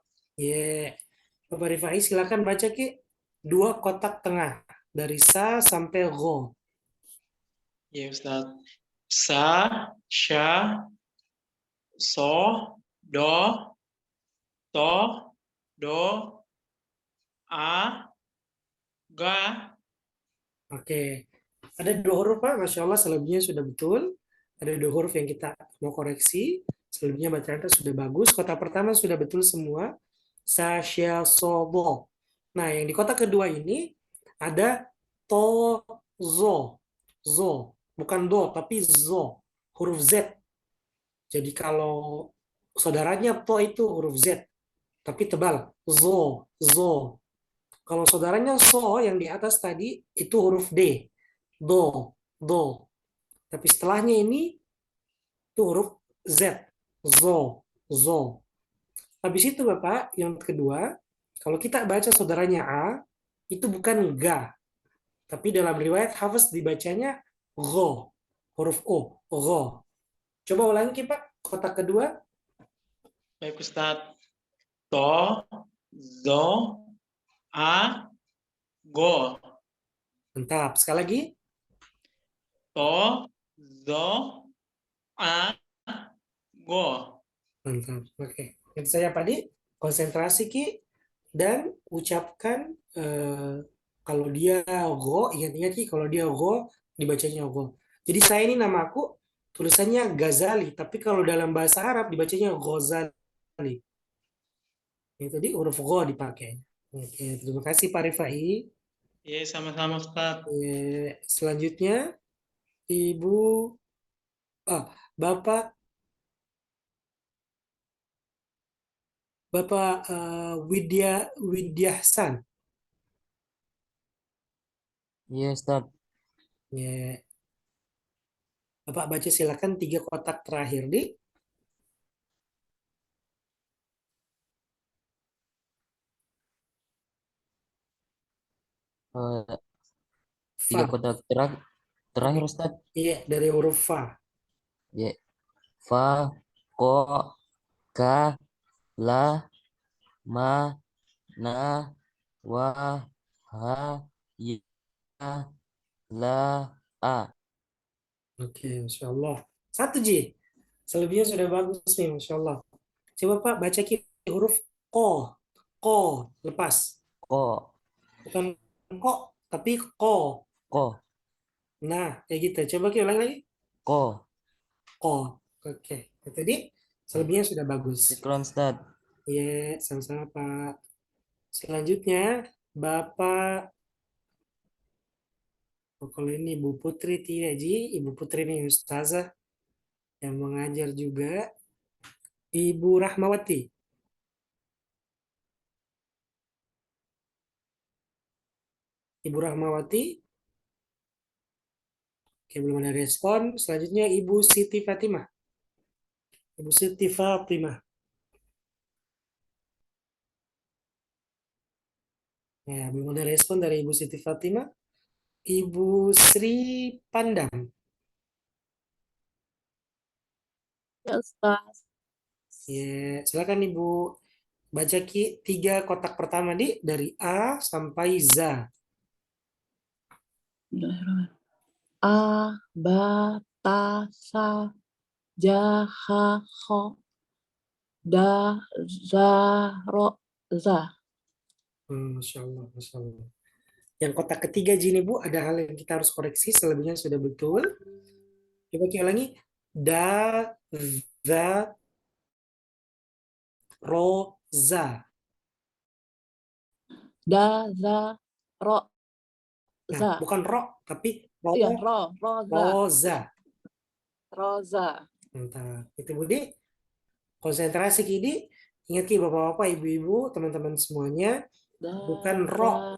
Bapak Rifai silakan baca Ki. 2 kotak tengah. Dari sa sampai ro. Ya Ustadz. Sa, sya, so, do, to, do, a, ga. Oke. Ada 2 huruf Pak. Masya Allah selebihnya sudah betul. Ada 2 huruf yang kita mau koreksi. Selebihnya bacaan kita sudah bagus. Kotak pertama sudah betul semua. Sa, sya, so, do. Nah, yang di kotak kedua ini ada to, zo. Zo. Bukan do, tapi zo. Huruf Z. Jadi kalau saudaranya to itu huruf Z. Tapi tebal. Zo. Zo. Kalau saudaranya so yang di atas tadi itu huruf D. Do. Do. Tapi setelahnya ini itu huruf Z. Zo. Zo. Habis itu Bapak, yang kedua, kalau kita baca saudaranya A, itu bukan ga. Tapi dalam riwayat Hafiz dibacanya go. Huruf O. Go. Coba ulangi Pak, kotak kedua. Baik Ustadz. To, zo, a, go. Mantap. Sekali lagi. To, zo, a, go. Mantap. Oke. Itu saya Pak Di. Konsentrasi Ki. Dan ucapkan kalau dia go, ingat-ingat Ki, kalau dia go, dibacanya go. Jadi saya ini nama aku, tulisannya Ghazali. Tapi kalau dalam bahasa Arab, dibacanya Ghazali. Ini tadi huruf go dipakai. Oke, terima kasih Pak Rifai. Iya, sama-sama Ustadz. Selanjutnya, Ibu, Bapak Widyahsan. Iya, Ustaz. Bapak baca silakan 3 kotak terakhir, Di. Tiga kotak terakhir Ustaz. Iya, dari huruf fa. Ya. Fa, ko, ka, la, ma, na, wa, ha, ya, la, a. Oke, Masya Allah. 1 Ji. Selebihnya sudah bagus nih, Masya Allah. Coba Pak baca huruf ko. Ko, lepas. Ko. Bukan kok, tapi ko. Ko. Nah, kayak gitu. Coba kita ulang lagi. Ko. Ko. Oke. Tadi selebihnya sudah bagus. Syukran, Ustaz. Iya, sama-sama Pak. Selanjutnya, Bapak, kalau ini Ibu Putri tidak, Ji. Ibu Putri ini Ustazah yang mengajar juga. Ibu Rahmawati. Ibu Rahmawati. Oke, belum ada respon. Selanjutnya Ibu Siti Fatimah. Ibu Siti Fatimah. Ya, belum ada respon dari Ibu Siti Fatimah. Ibu Sri Pandam. Ya, Ustaz. Ya, silakan Ibu baca 3 kotak pertama dari A sampai Z. A, ba, ta, sa, ja, ha, ho, da, za, ro, za. Masya Allah, Masya Allah. Yang kotak ketiga Ji, Bu, ada hal yang kita harus koreksi, selebihnya sudah betul. Coba kita ulangi. Da, za, ro, za. Da, za, ro, za. Nah, bukan ro, tapi Iya, roza. roza. Roza. Mantap. Itu Budi. Konsentrasi Kidi. Ingat Ki bapak-bapak, ibu-ibu, teman-teman semuanya. Bukan ro.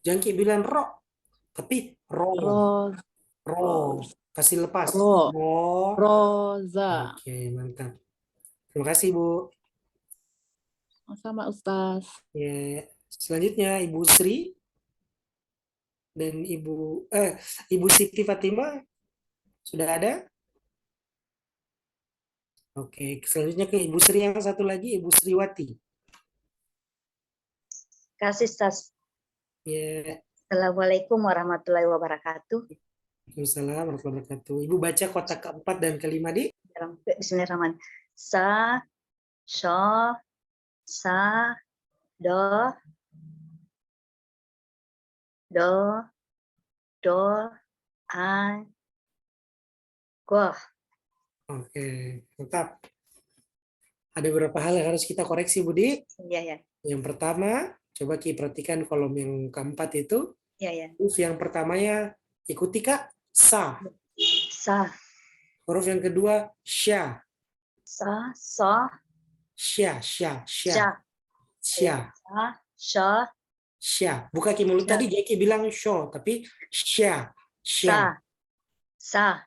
Jangan Ki bilang ro. Tapi ro. Ro. Kasih lepas. Ro. Roza. Oke, mantap. Terima kasih Bu. Sama Ustaz. Ya. Selanjutnya Ibu Sri dan Ibu Siti Fatimah sudah ada? Oke, selanjutnya ke Ibu Sri yang satu lagi, Ibu Sriwati. Kasih Ustaz. Ya. Assalamualaikum warahmatullahi wabarakatuh. Waalaikumsalam warahmatullahi wabarakatuh. Ibu baca kotak keempat dan kelima di. Bismillahirrahmanirrahim. Sa, sha, sa, do, an, goh. Oke, mantap. Ada beberapa hal yang harus kita koreksi, Budi. Iya, ya. Yang pertama, coba Ki perhatikan kolom yang keempat itu. Iya, ya. Huruf yang pertamanya ikuti Kak, sa. Sa. Huruf yang kedua, sya. Sa, sa, Sya. sya. Sya. Sya. Sya. Buka Ki mulut tadi, Jaki bilang syo, tapi sya. Sya. Sa.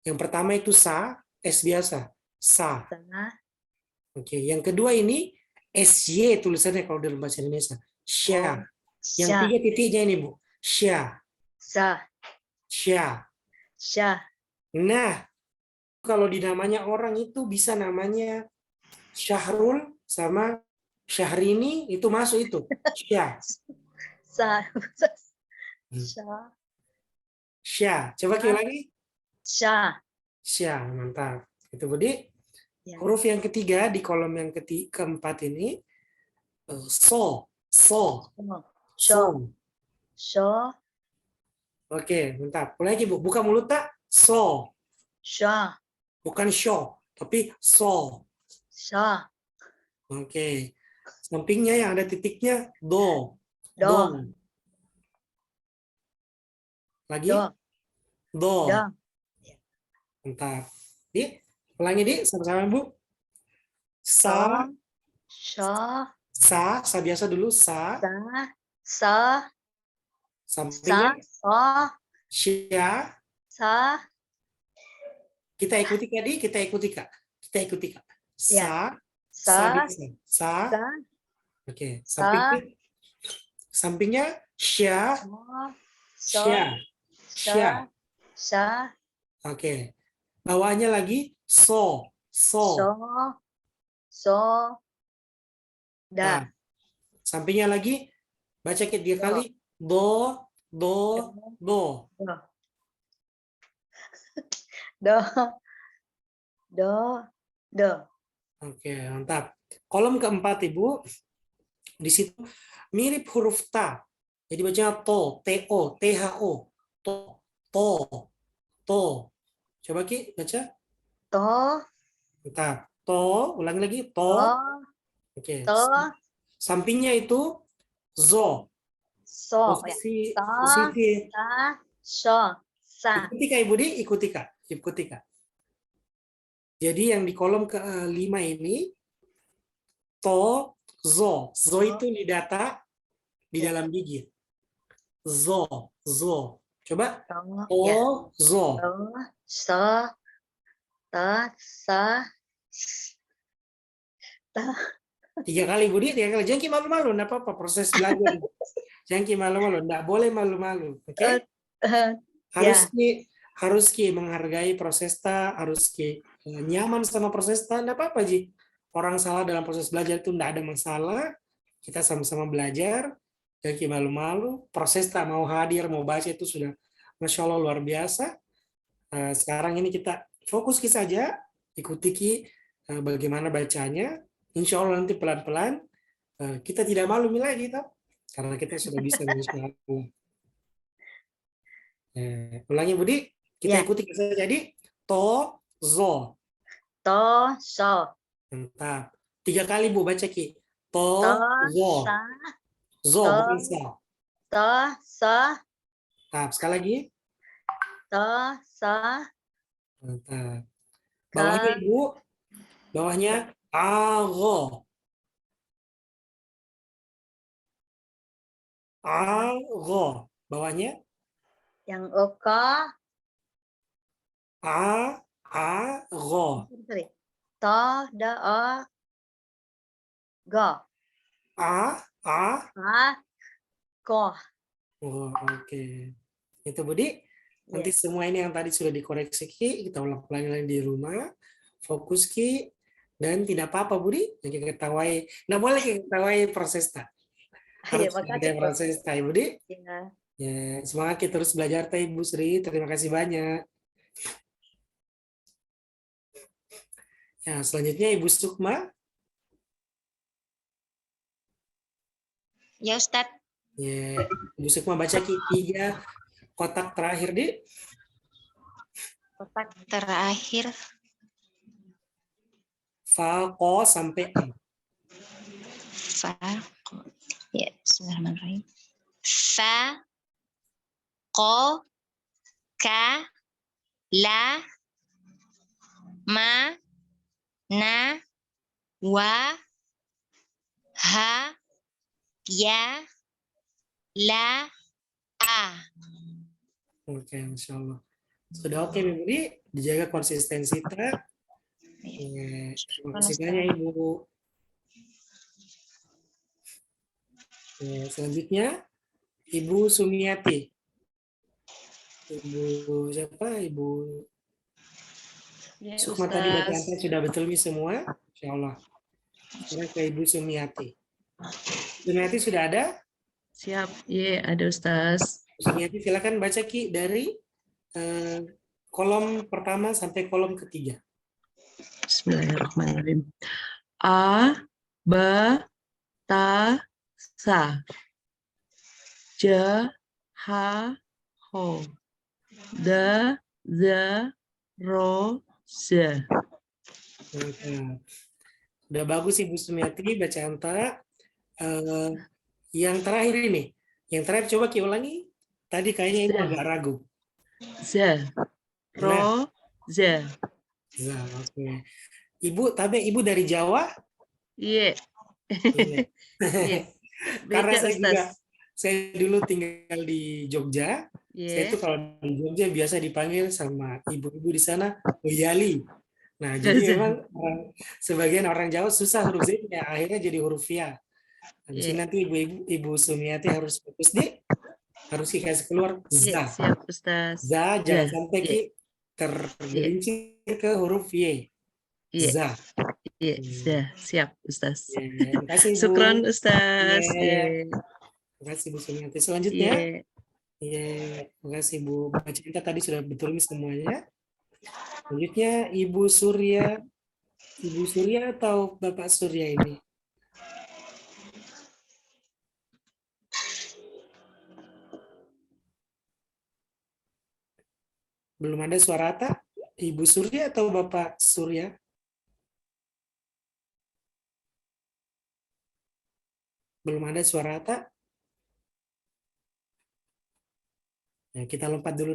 Yang pertama itu sa, S biasa. Sa. Sa. Oke, yang kedua ini SY tulisannya kalau dalam bahasa Indonesia. Sya. Yang Sya. tiga titiknya ini, Bu. Sya. Sa. Sya. Sya. Nah, kalau di namanya orang itu bisa namanya Syahrul sama Syahrini, itu masuk itu. Sya. Sa. Sya. Sya. Coba Ki lagi. Sya. Sya, mantap. Itu Budi. Ya. Huruf yang ketiga di kolom yang keempat ini so. So. Sho. Sho. Oke, mantap. Mulai lagi Bu, buka mulut tak? So. Sha. Bukan show, tapi so. Sha. Oke. Sampingnya yang ada titiknya do. Do. Lagi? Do. Do. Do. Mantap. Di, ulangi di sama-sama Bu. Sa. Sha. Sa biasa dulu sa. Sa. Sampingnya Sa. sya. Sa. Kita ikuti tadi, kita ikuti Kak. Kita ikuti Kak. Sa. Sa. Biasa. Sa. Sa. Oke. Sa. Sampingnya sya. Sha. Sya. Sya. Sha. Oke. Bawahnya lagi so. So. So. Nah, Da. sampingnya lagi baca tiga kali do. Do. Do. Do. Do. Do. Oke, mantap. Kolom keempat Ibu, di situ mirip huruf ta. Jadi bacanya to, T-O, T-H-O. To, to, to. Coba Ki, baca. To. Mantap. To, ulangi lagi. To. Oke. To. Sampingnya itu zo. So. Posisi. Sa. Sha. Sa. Ikuti Kak Ibu Di, ikuti Kak. Ikuti Kak. Jadi yang di kolom kelima ini, to, zo. Zo itu di data di dalam gigi. Zo, zo. Coba. To, zo. Sa. Ta. Sa. Ta. Tiga kali Budi, tiga kali. Jangan ki malu-malu, enggak apa-apa, proses belajar. Jangan ki malu-malu, enggak boleh malu-malu. Oke? Harus ki menghargai proses ta, harus ki nyaman sama proses ta, enggak apa-apa Ji. Orang salah dalam proses belajar itu enggak ada masalah. Kita sama-sama belajar. Jangan ki malu-malu. Proses ta mau hadir, mau baca itu sudah Masya Allah luar biasa. Sekarang ini kita fokus ki saja, ikuti ki bagaimana bacanya. Insya Allah nanti pelan-pelan kita tidak malu lagi, toh, karena kita sudah bisa Insya Allah. Ulangi Budi, kita ikuti saja. Jadi to, zo. To, zo. Mantap. 3 kali Bu baca ki. To, zo. Sa. Zo, bukan sa. To, sa. Mantap. Sekali lagi. To, so, Mantap. Bawahnya Ibu. Bawahnya agho. Agho. Bawahnya yang oko, agho. sorry. To, do, o, go. A, Go. oh, oke. Itu Budi. Nanti semua ini yang tadi sudah dikoreksi Ki, kita ulang lagi di rumah. Fokus Ki. Dan tidak apa-apa Budi, yang kita ketahui. Nah boleh kita ketahui proses tak? Harus ada proses tak Budi. Ya. Ya, semangat kita terus belajar tak Ibu Sri. Terima kasih banyak. Ya, selanjutnya Ibu Sukma. Ya Ustadz. Ya, Ibu Sukma baca Ki 3 kotak terakhir di. Kotak terakhir. Fa, ko, sampai a. Fa, ko. Ya, bismillahirrahmanirrahim. Fa, ko, ka, la, ma, na, wa, ha, ya, la, a. Oke, Insya Allah. Sudah oke, Budi. Dijaga konsistensi tak. Terima kasih banyak, Ibu. Selanjutnya, Ibu Sumiati. Ibu siapa? Ibu Ya, Sukma tadi Ustaz. bacaan sudah betul nih semua? Insya Allah. Sekarang ke Ibu Sumiati. Sumiati sudah ada? Siap. Ya, ada Ustaz. Sumiati silakan baca Ki dari kolom pertama sampai kolom ketiga. Bismillahirrahmanirrahim. A, ba, ta, sa. Ja, ha, ho. Da, za, ro, za. Udah bagus Ibu Sumiati bacaan tak. Yang terakhir ini. Yang terakhir coba Ki ulangi. Tadi kayaknya Ibu agak ragu. Za. Ro, za. Za, oke. Ibu, tapi Ibu dari Jawa? Iya. Iya. Karena saya dulu tinggal di Jogja. Saya itu kalau di Jogja biasa dipanggil sama ibu-ibu di sana Boyali. Nah, jadi memang sebagian orang Jawa susah huruf Z, ya akhirnya jadi huruf ya. Nah, nanti Ibu Sumiati harus fokus di, harus dikasih keluar za. Siap, Ustaz. Za, jangan sampai Ki tergelincir ke huruf Y. Za. Iya, siap, Ustaz. Terima kasih, Ibu. Syukran, Ustaz. Terima kasih, Bu Sumiati. Selanjutnya, terima kasih, Bu. Baca kita tadi sudah betul nih semuanya. Selanjutnya, Ibu Surya. Ibu Surya atau Bapak Surya ini? Belum ada suara tak? Ibu Surya atau Bapak Surya? Belum ada suara tak? Nah, kita lompat dulu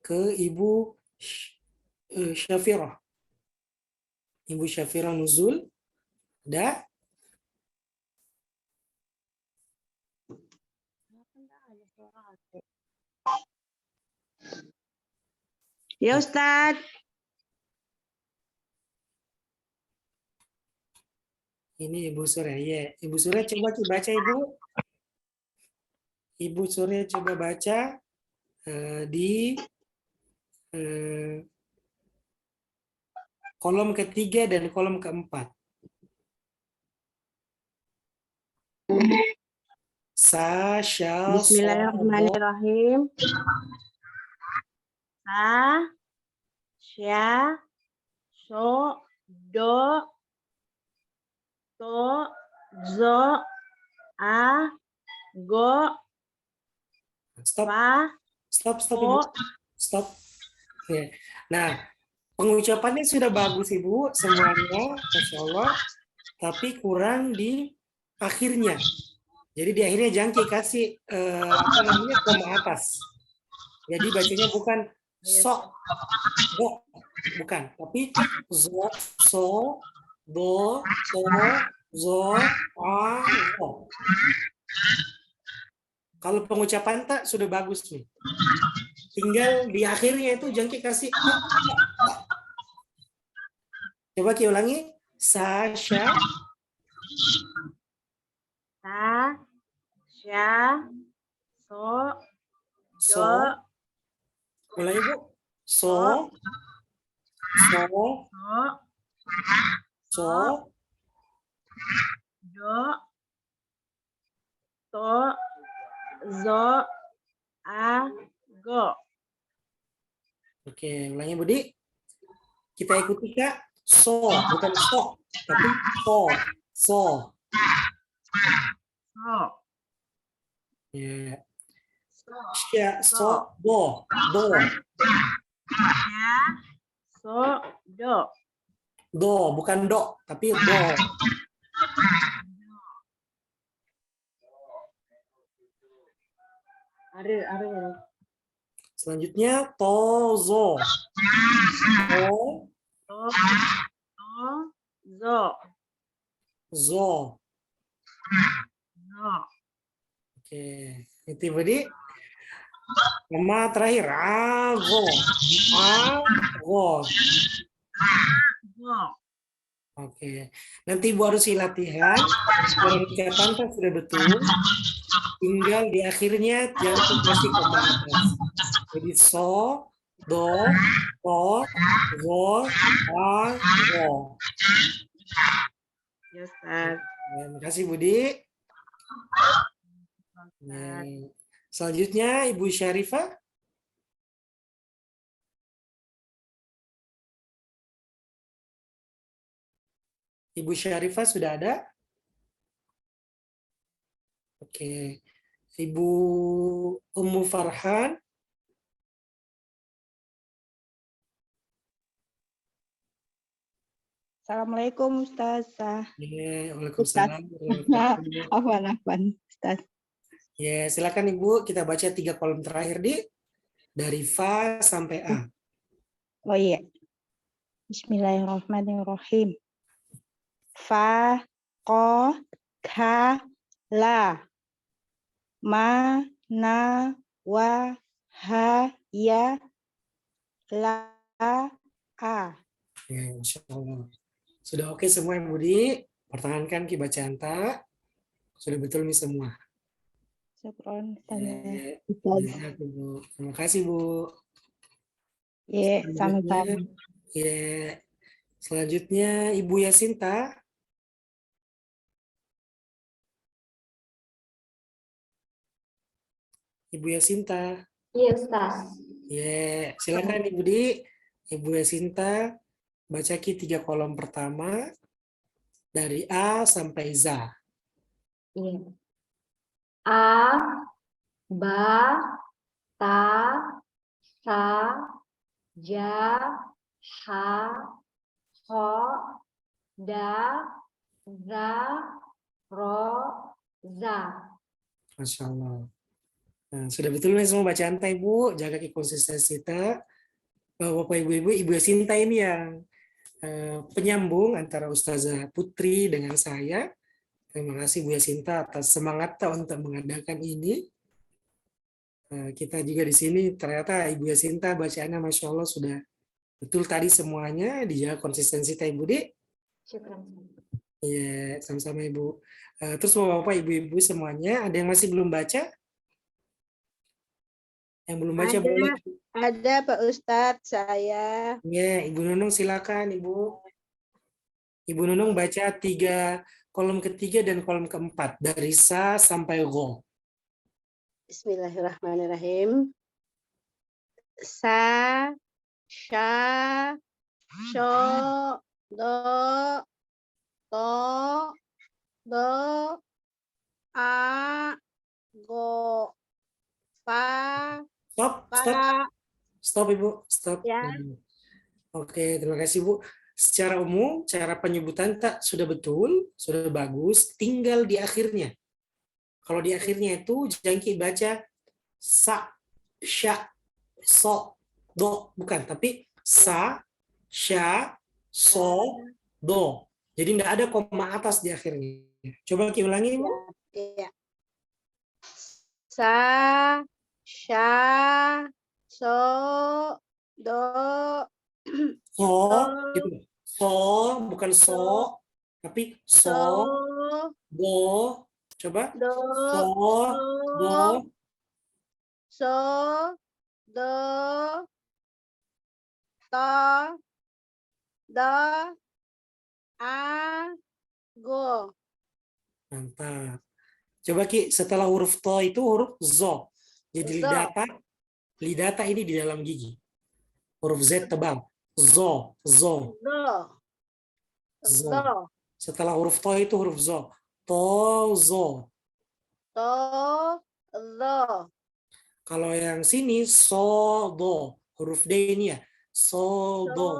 ke Ibu Syafirah. Ibu Syafirah Nuzul. Ada? Ya Ustadz. Ini Ibu Surya. Ya, Ibu Surya coba baca Ibu. Ibu Surya coba baca di kolom ketiga dan kolom keempat. Sa, syal, Bismillahirrahmanirrahim. Sa, sya, so, do, to, zo, a, go, stop. Stop. O. Stop. Ya. Nah, pengucapannya sudah bagus Ibu semuanya, Masya Allah. Tapi kurang di akhirnya. Jadi di akhirnya jangan kasih koma atas. Jadi bacanya bukan so, do, bukan, tapi zo, so, do, to, zo, a, zo. Kalau pengucapan tak sudah bagus nih. Tinggal di akhirnya itu Jangki kasih a. Coba Ki ulangi. Sasha. Sa, sya, so, So. Ulangi Bu. So. So. So. do, to, zo, a, go. Oke, ulangi Budi. Kita ikuti Kak. So, bukan so, tapi so. So. So, Ya. Ya, so, do, do, sya, so, do. do, bukan do, tapi do. Are. Selanjutnya tozo. To, To, zo, zo. zo. Oke, itu Budi. Nama terakhir ago. Ago. Go. Oke, nanti Ibu harus latihan. Kalau ucapan kan sudah betul. Tinggal di akhirnya jangan kasih koma atas. Jadi so, do, to, zo, a, go. Yes, Ustaz. Terima kasih Budi. Selanjutnya Ibu Syarifah. Ibu Syarifah sudah ada? Oke. Ibu Ummu Farhan. Assalamualaikum Ustazah. Ya, waalaikumsalam. Afwan, Ustaz. Ya, silakan Ibu, kita baca 3 kolom terakhir dari Fa sampai A. Oh iya. Bismillahirrahmanirrahim. Fa, ko, ka, la. Ma, na, wa, ha, ya, la, a. Ya, Insya Allah. Sudah oke semua Ibu Budi? Pertahankan Ki bacaan tak? Sudah betul nih semua? Syukron. Ya, Bu. Terima kasih Bu. Ya, sama-sama. Ya, selanjutnya Ibu Yasinta. Ibu Yasinta. Iya, Ustaz. Ya, silakan Ibu Di. Ibu Yasinta baca Ki 3 kolom pertama dari A sampai Z. Iya. A, ba, ta, sa, ja, ha, ho, da, za, ro, za. Masya Allah. Nah, sudah betul nih semua bacaan tak Ibu, jaga konsistensi kita. Bapak Ibu-Ibu, Ibu Yasinta ini yang penyambung antara Ustazah Putri dengan saya. Terima kasih Bu Yasinta atas semangat untuk mengadakan ini. Kita juga di sini ternyata Ibu Yasinta bacaannya Masya Allah sudah betul tadi semuanya, dijaga konsistensi tak Ibu Di. Syukran. Iya, sama-sama Ibu. Terus Bapak Ibu-Ibu semuanya, ada yang masih belum baca? Yang belum baca boleh. Ada Pak Ustadz, saya. Ya, Ibu Nunung silakan Ibu. Ibu Nunung baca 3 kolom ketiga dan kolom keempat dari sa sampai go. Bismillahirrahmanirrahim. Sa, sya, sho, do, to, do, a, go, fa. Stop Ibu, stop. Ya. Oke, terima kasih Bu. Secara umum, cara penyebutan tak sudah betul, sudah bagus, tinggal di akhirnya. Kalau di akhirnya itu Jangki baca sa, sya, so, do, bukan, tapi sa, sya, so, do. Jadi tidak ada koma atas di akhirnya. Coba Ki ulangi, Bu. Iya. Sa, sya, so, do, So, gitu. So, bukan so, tapi so, do. Coba. do, Do, so, do, to, do, a, go. Mantap. Coba Ki, setelah huruf to itu huruf zo. Jadi Zo. lidata ini di dalam gigi. Huruf Z tebal. Zo, zo, Do, zo. do, Setelah huruf to itu huruf zo. To, zo. to, do. Kalau yang sini so, do. Huruf D ini ya. So, do.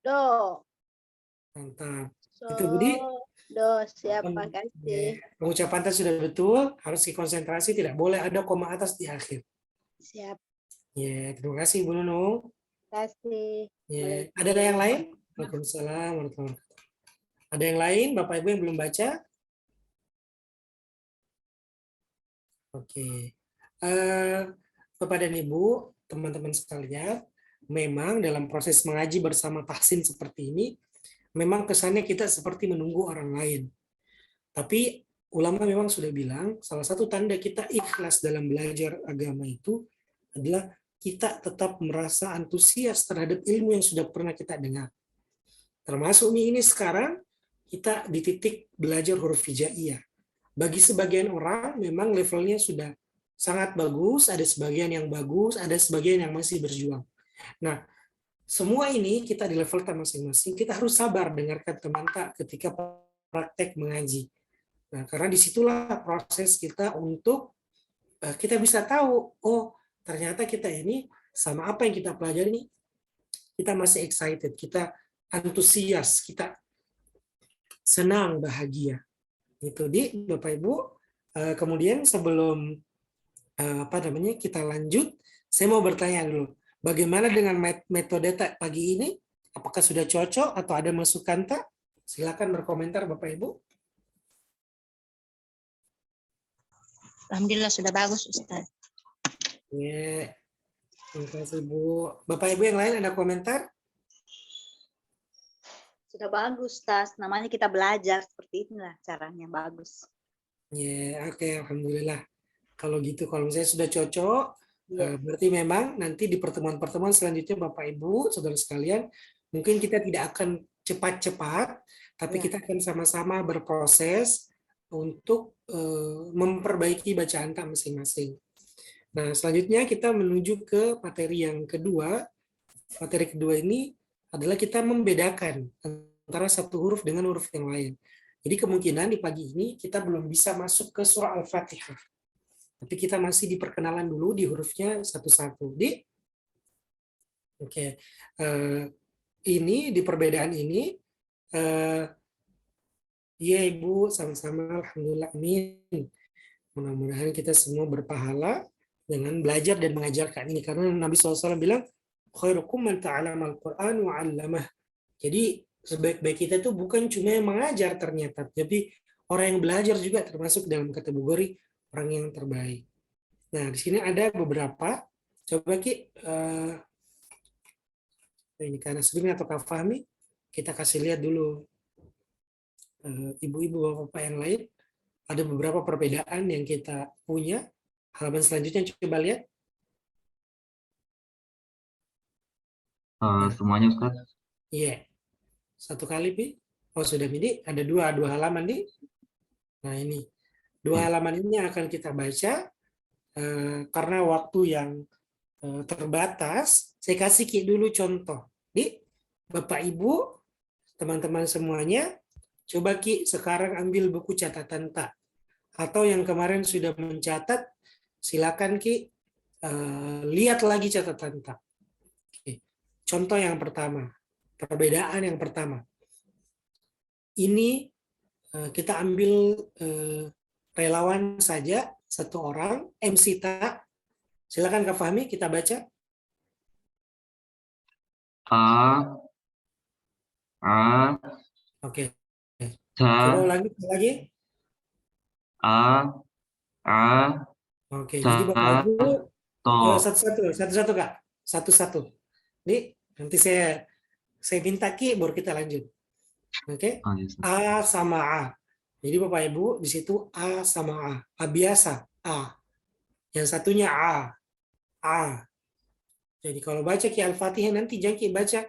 Do, Mantap. so, Itu Budi. do. Siapa kasih? Pengucapan tadi sudah betul. Harus dikonsentrasi. Tidak boleh ada koma atas di akhir. Siap. Ya, terima kasih Bu Nunung. Kasih. Ya, ada yang lain? Waalaikumsalam warahmatullahi wabarakatuh. Ada yang lain, Bapak Ibu yang belum baca? Oke. Bapak dan Ibu, teman-teman sekalian, memang dalam proses mengaji bersama tahsin seperti ini, memang kesannya kita seperti menunggu orang lain. Tapi ulama memang sudah bilang, salah satu tanda kita ikhlas dalam belajar agama itu adalah kita tetap merasa antusias terhadap ilmu yang sudah pernah kita dengar. Termasuk ini sekarang, kita di titik belajar huruf hijaiyah. Bagi sebagian orang memang levelnya sudah sangat bagus, ada sebagian yang bagus, ada sebagian yang masih berjuang. Nah, semua ini kita di level masing-masing, kita harus sabar dengarkan teman tak ketika praktek mengaji. Nah, karena disitulah proses kita untuk kita bisa tahu, oh ternyata kita ini sama apa yang kita pelajari ini, kita masih excited, kita antusias, kita senang, bahagia. Itu di Bapak Ibu. Kemudian sebelum kita lanjut, saya mau bertanya dulu, bagaimana dengan metode pagi ini? Apakah sudah cocok atau ada masukan tak? Silakan berkomentar Bapak Ibu. Alhamdulillah sudah bagus Ustaz. Ya, terima kasih Bu. Bapak Ibu yang lain ada komentar? Sudah bagus, Tas. Namanya kita belajar seperti inilah caranya bagus. Ya, oke, alhamdulillah. Kalau gitu, kalau misalnya sudah cocok, berarti memang nanti di pertemuan-pertemuan selanjutnya Bapak Ibu, saudara sekalian, mungkin kita tidak akan cepat-cepat, tapi kita akan sama-sama berproses untuk memperbaiki bacaan tak masing-masing. Nah, selanjutnya kita menuju ke materi yang kedua. Materi kedua ini adalah kita membedakan antara satu huruf dengan huruf yang lain. Jadi kemungkinan di pagi ini kita belum bisa masuk ke surah Al-Fatihah. Tapi kita masih di perkenalan dulu di hurufnya satu-satu. Ini di perbedaan ini, ya Ibu, sama-sama, alhamdulillah, amin. Mudah-mudahan kita semua berpahala dengan belajar dan mengajarkan ini. Karena Nabi SAW bilang, khairukum man ta'allama al-Qur'an wa 'allamah. Jadi sebaik-baik kita itu bukan cuma yang mengajar ternyata, tapi orang yang belajar juga termasuk dalam kategori orang yang terbaik. Nah, di sini ada beberapa. Coba Ki, ini karena Nasrin atau Kak Fahmi, kita kasih lihat dulu. Ibu-ibu, bapak-bapak yang lain, ada beberapa perbedaan yang kita punya. Halaman selanjutnya coba lihat. Semuanya Ustaz? Iya. Satu kali, Pi. Oh, sudah, Midi. Ada dua halaman nih. Nah, ini. Dua halaman ini akan kita baca. Karena waktu yang terbatas, saya kasih Ki dulu contoh. Bapak Ibu, teman-teman semuanya, coba Ki sekarang ambil buku catatan tak. Atau yang kemarin sudah mencatat, silakan Ki lihat lagi catatan tak. Contoh yang pertama, perbedaan yang pertama. Ini kita ambil relawan saja, satu orang, MC tak. Silakan Kak Fahmi, kita baca. Oke. Coba ulangi lagi. Oke, jadi Bapak Ibu satu-satu Kak. Satu-satu. Nih, nanti saya minta Ki baru kita lanjut. Oke. A sama A. Jadi Bapak Ibu di situ A sama A. A biasa, A. Yang satunya A. A. Jadi kalau baca Ki Al-Fatihah nanti jangan Ki baca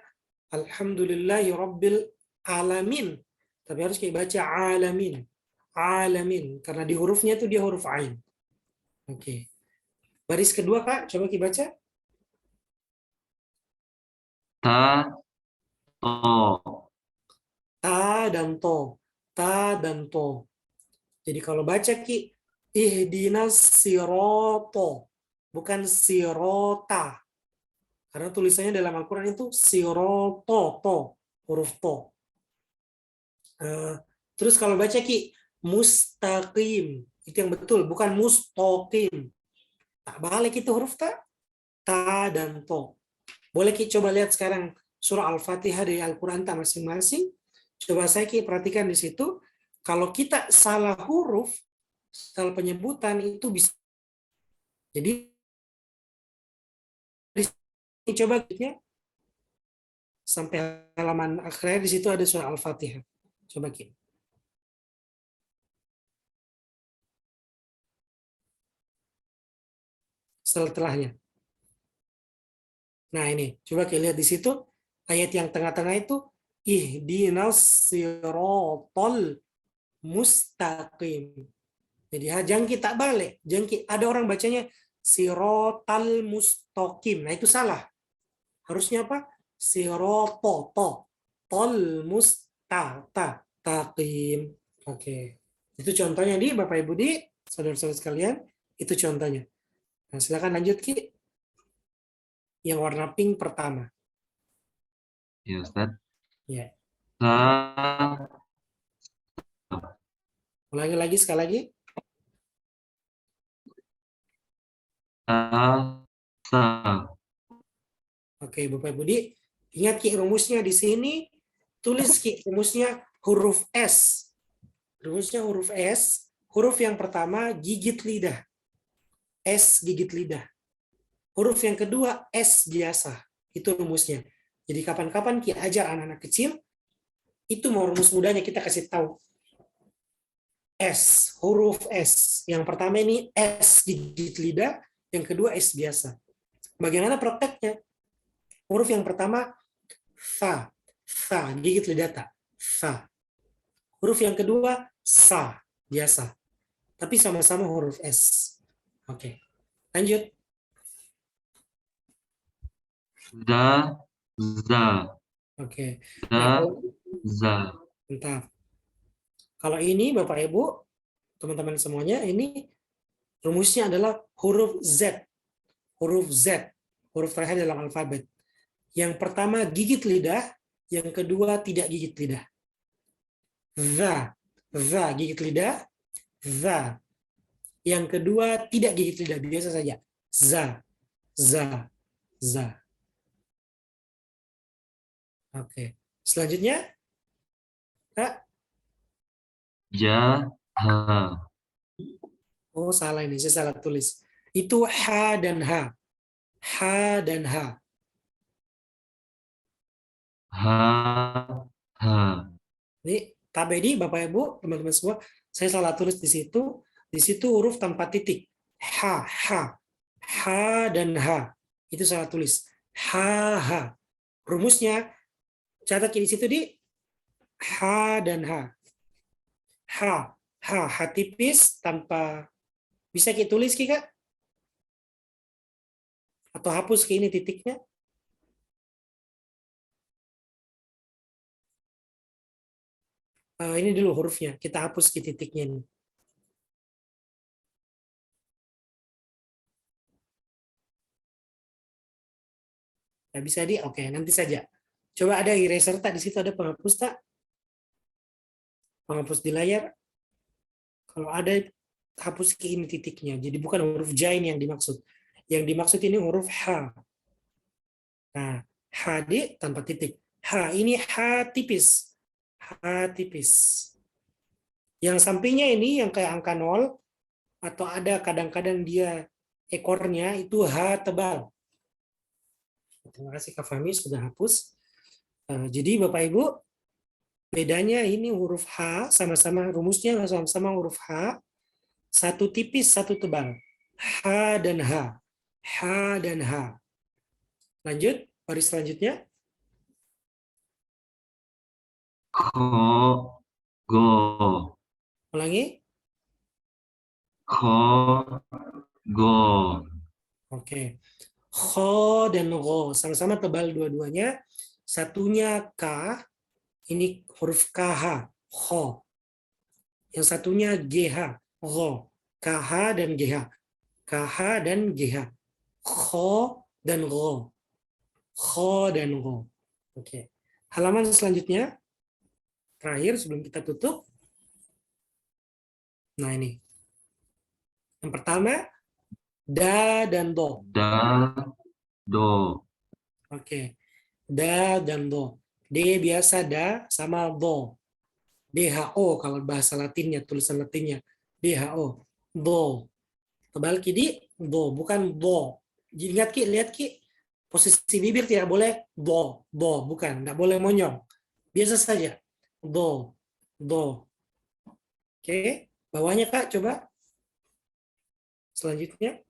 Alhamdulillahirabbil alamin. Tapi harus Ki baca alamin. Alamin karena di hurufnya itu dia huruf ain. Oke. Baris kedua Kak, coba Ki baca. Ta, to. Ta dan to. Ta dan to. Jadi kalau baca Ki, ihdinas siroto. Bukan sirota. Karena tulisannya dalam Al-Quran itu siroto, to. Huruf to. Terus kalau baca Ki, mustaqim. Itu yang betul, bukan mustaqim. Tak balik itu huruf ta. Ta dan to. Boleh Ki coba lihat sekarang surah Al-Fatihah dari Al-Quran masing-masing. Coba saya Ki perhatikan di situ. Kalau kita salah huruf, salah penyebutan itu bisa. Jadi coba ya. Sampai halaman akhir di situ ada surah Al-Fatihah. Coba Ki. Setelahnya. Nah ini, coba kita lihat di situ ayat yang tengah-tengah itu ihdinas sirotol mustaqim. Jadi jangan kita balik, jangan kita, ada orang bacanya sirotal mustaqim. Nah itu salah. Harusnya apa? Siroto tol mustaqim. Oke. Itu contohnya di Bapak Ibu di saudara-saudara sekalian, itu contohnya. Nah, silakan lanjut Ki. Yang warna pink pertama. Ya, Ustaz. Ya. Sa. Ulangi lagi sekali lagi. Sa. Oke, Bapak Ibu di, ingat Ki rumusnya di sini, tulis Ki rumusnya huruf S. Rumusnya huruf S, huruf yang pertama gigit lidah. S gigit lidah. Huruf yang kedua S biasa. Itu rumusnya. Jadi kapan-kapan Ki ajar anak-anak kecil, itu mau rumus mudahnya kita kasih tahu. S, huruf S. Yang pertama ini S gigit lidah, yang kedua S biasa. Bagaimana prakteknya? Huruf yang pertama fa, gigit lidah ta, fa. Huruf yang kedua sa, biasa. Tapi sama-sama huruf S. Oke. Lanjut. Za. Oke. Za. Bentar. Kalau ini Bapak Ibu, teman-teman semuanya, ini rumusnya adalah huruf Z. Huruf Z. Huruf terakhir dalam alfabet. Yang pertama gigit lidah, yang kedua tidak gigit lidah. Za gigit lidah, za. Yang kedua tidak gigit lidah, biasa saja. Za. Oke. Selanjutnya, Kak. Ja, ha. Oh, salah ini, saya salah tulis. Itu ha dan ha. Ha dan ha. Ha. Ini tabedi Bapak Ibu, teman-teman semua, saya salah tulis di situ. Di situ huruf tanpa titik. Ha. Ha dan ha. Itu salah tulis. Ha. Rumusnya catat di situ di ha dan ha. Ha tipis tanpa, bisa kita tulis Kak? Atau hapus ke ini titiknya? Ini dulu hurufnya, kita hapus ke titiknya ini. Nggak bisa di, oke nanti saja. Coba ada eraser tak di situ, ada penghapus tak? Penghapus di layar. Kalau ada, hapus ke ini titiknya. Jadi bukan huruf jain yang dimaksud. Yang dimaksud ini huruf H. Nah, H tanpa titik. H ini H tipis. H tipis. Yang sampingnya ini yang kayak angka 0, atau ada kadang-kadang dia ekornya itu H tebal. Terima kasih Kak Fahmi sudah hapus. Jadi Bapak Ibu, bedanya ini huruf H, sama-sama rumusnya sama-sama huruf H, satu tipis, satu tebal. H dan H. H dan H. Lanjut, baris selanjutnya. Kho, go. Ulangi. Kho, go. Oke. Kho dan Gho, sama-sama tebal dua-duanya. Satunya K, ini huruf KH, Kho. Yang satunya GH, Gho. KH dan GH. KH dan GH. Kho dan Gho. Kho dan Gho. Oke. Halaman selanjutnya. Terakhir sebelum kita tutup. Nah ini. Yang pertama, da dan do. Da, do. Oke. Da dan do. D biasa da sama do. DHO kalau bahasa Latinnya, tulisan Latinnya. DHO. Do. Tebal kidi, do. Bukan do. Ingat Ki, lihat Ki. Posisi bibir tidak boleh do. Do. Bukan. Tidak boleh monyong. Biasa saja. Do. Do. Oke. Bawahnya Kak, coba. Selanjutnya.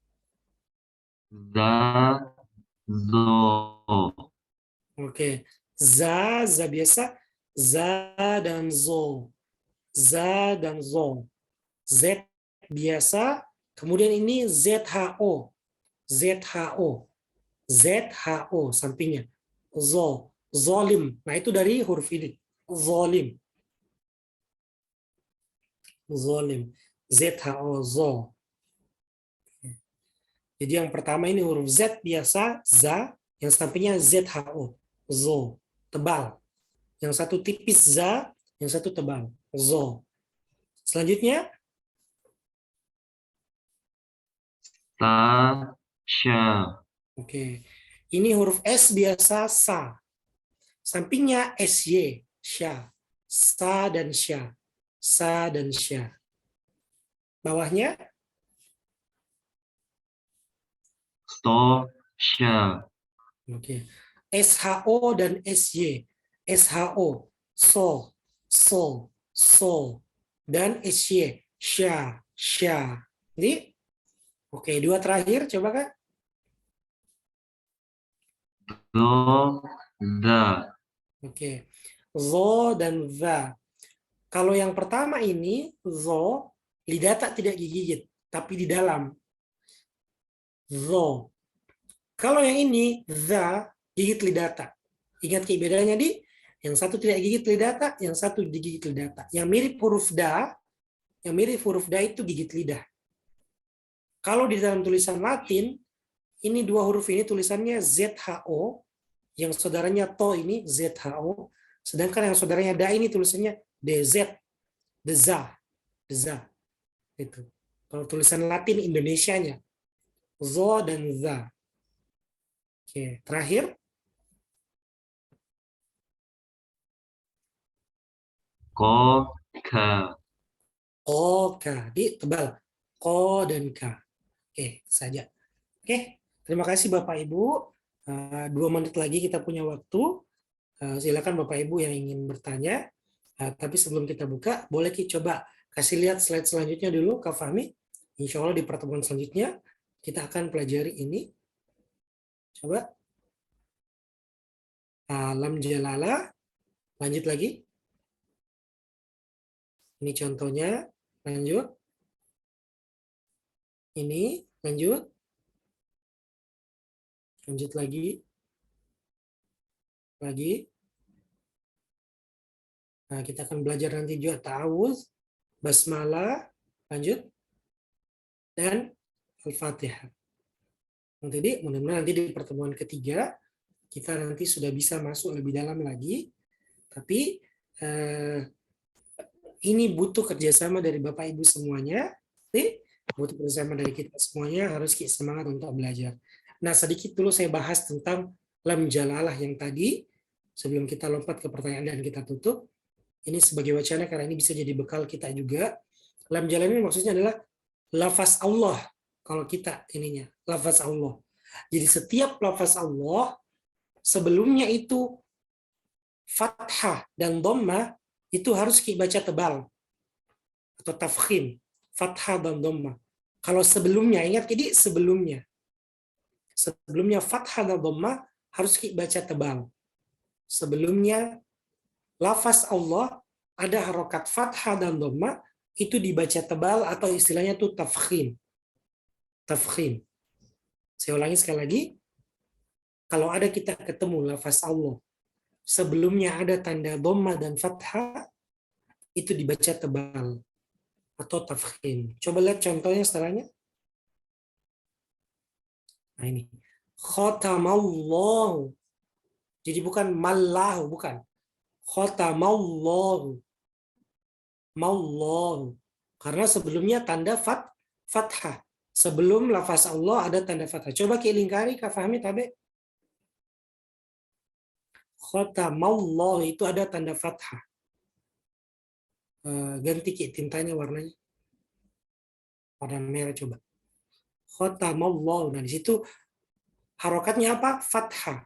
Za, zo. Oke. Za biasa. Za dan zo. Za dan zo. Z biasa. Kemudian ini ZHO. ZHO. ZHO sampingnya. Zo. Zolim. Nah itu dari huruf ini. Zolim. Zolim. ZHO. Zo. Jadi yang pertama ini huruf Z biasa, za, yang sampingnya ZHO, zo, tebal. Yang satu tipis za, yang satu tebal, zo. Selanjutnya, Ta, sha. Oke. Ini huruf S biasa, sa. Sampingnya SY, sya. Sa dan sya. Sa dan sya. Bawahnya, So, sha. oke. SHO dan SY. SHO, so, so, so. Dan SY, sya, sya. Jadi, oke, dua terakhir, coba Kak. Zo, za. Oke. Zo dan za. Kalau yang pertama ini, zo, lidah tak tidak digigit, tapi di dalam. Zo. Kalau yang ini, za, gigit lidah tak. Ingat Ki, bedanya di, yang satu tidak gigit lidah tak, yang satu digigit lidah tak. Yang mirip huruf da itu gigit lidah. Kalau di dalam tulisan Latin, ini dua huruf ini tulisannya ZHO, yang saudaranya to ini ZHO, sedangkan yang saudaranya da ini tulisannya DZ, deza, deza. Itu. Kalau tulisan Latin Indonesianya, zo dan za. Oke, terakhir. Ko, ka. Ko, ka. Di tebal. Ko dan ka. Oke, saja. Oke, terima kasih Bapak Ibu. 2 menit lagi kita punya waktu. Silakan Bapak Ibu yang ingin bertanya. Tapi sebelum kita buka, boleh coba kasih lihat slide selanjutnya dulu, Kak Fahmi. Insya Allah di pertemuan selanjutnya kita akan pelajari ini. Coba. Lam jalala. Lanjut lagi. Ini contohnya. Lanjut. Ini. Lanjut. Lanjut lagi. Lagi. Nah, kita akan belajar nanti juga ta'awudz, basmalah, lanjut. Dan Al-Fatihah. Jadi mudah-mudahan nanti di pertemuan ketiga kita nanti sudah bisa masuk lebih dalam lagi. Tapi ini butuh kerjasama dari Bapak Ibu semuanya. Jadi butuh bersama dari kita semuanya, harus kita semangat untuk belajar. Nah, sedikit dulu saya bahas tentang lam jalalah yang tadi, sebelum kita lompat ke pertanyaan dan kita tutup. Ini sebagai wacana karena ini bisa jadi bekal kita juga. Lam jalalah ini maksudnya adalah lafaz Allah. Kalau kita ininya, lafaz Allah. Jadi setiap lafaz Allah, sebelumnya itu fathah dan dhammah, itu harus kita baca tebal. Atau tafkhim. Fathah dan dhammah. Kalau sebelumnya, ingat jadi sebelumnya. Sebelumnya fathah dan dhammah harus dibaca tebal. Sebelumnya lafaz Allah ada harokat fathah dan dhammah itu dibaca tebal atau istilahnya itu tafkhim. Tafkhim. Saya ulangi sekali lagi. Kalau ada kita ketemu lafaz Allah sebelumnya ada tanda dhammah dan fathah itu dibaca tebal atau tafkhim. Coba lihat contohnya setelahnya. Nah ini. Khatamallahu. Jadi bukan mallahu, bukan. Khatamallahu. Mallahu. Karena sebelumnya tanda fathah. Sebelum lafaz Allah ada tanda fathah. Coba kita lingkari, Kak Fahmi, tabe. Khatamallahu itu ada tanda fathah. Ganti tintanya warnanya. Warna merah coba. Khatamallahu. Nah, di situ harokatnya apa? Fathah.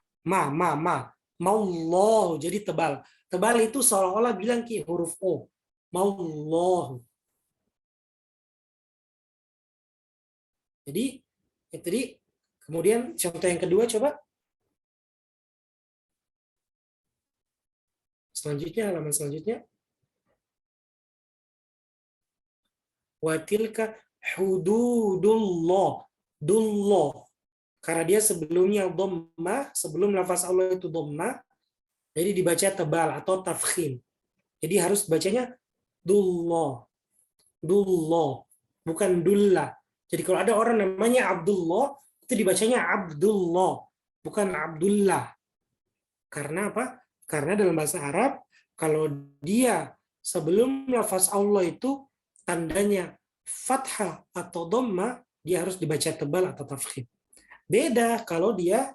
Maullahu. Jadi tebal. Tebal itu seolah-olah bilang ki huruf O. Maullahu. Jadi, kemudian contoh yang kedua coba. Selanjutnya, halaman selanjutnya. Wa tilka hududullah. Dullah. Karena dia sebelumnya dhammah, sebelum lafaz Allah itu dhammah, jadi dibaca tebal atau tafkhim. Jadi harus bacanya dullah. Dullah. Bukan dullah. Jadi kalau ada orang namanya Abdullah, itu dibacanya Abdullah. Bukan Abdullah. Karena apa? Karena dalam bahasa Arab, kalau dia sebelum lafaz Allah itu tandanya fathah atau dhammah, dia harus dibaca tebal atau tafkhim. Beda kalau dia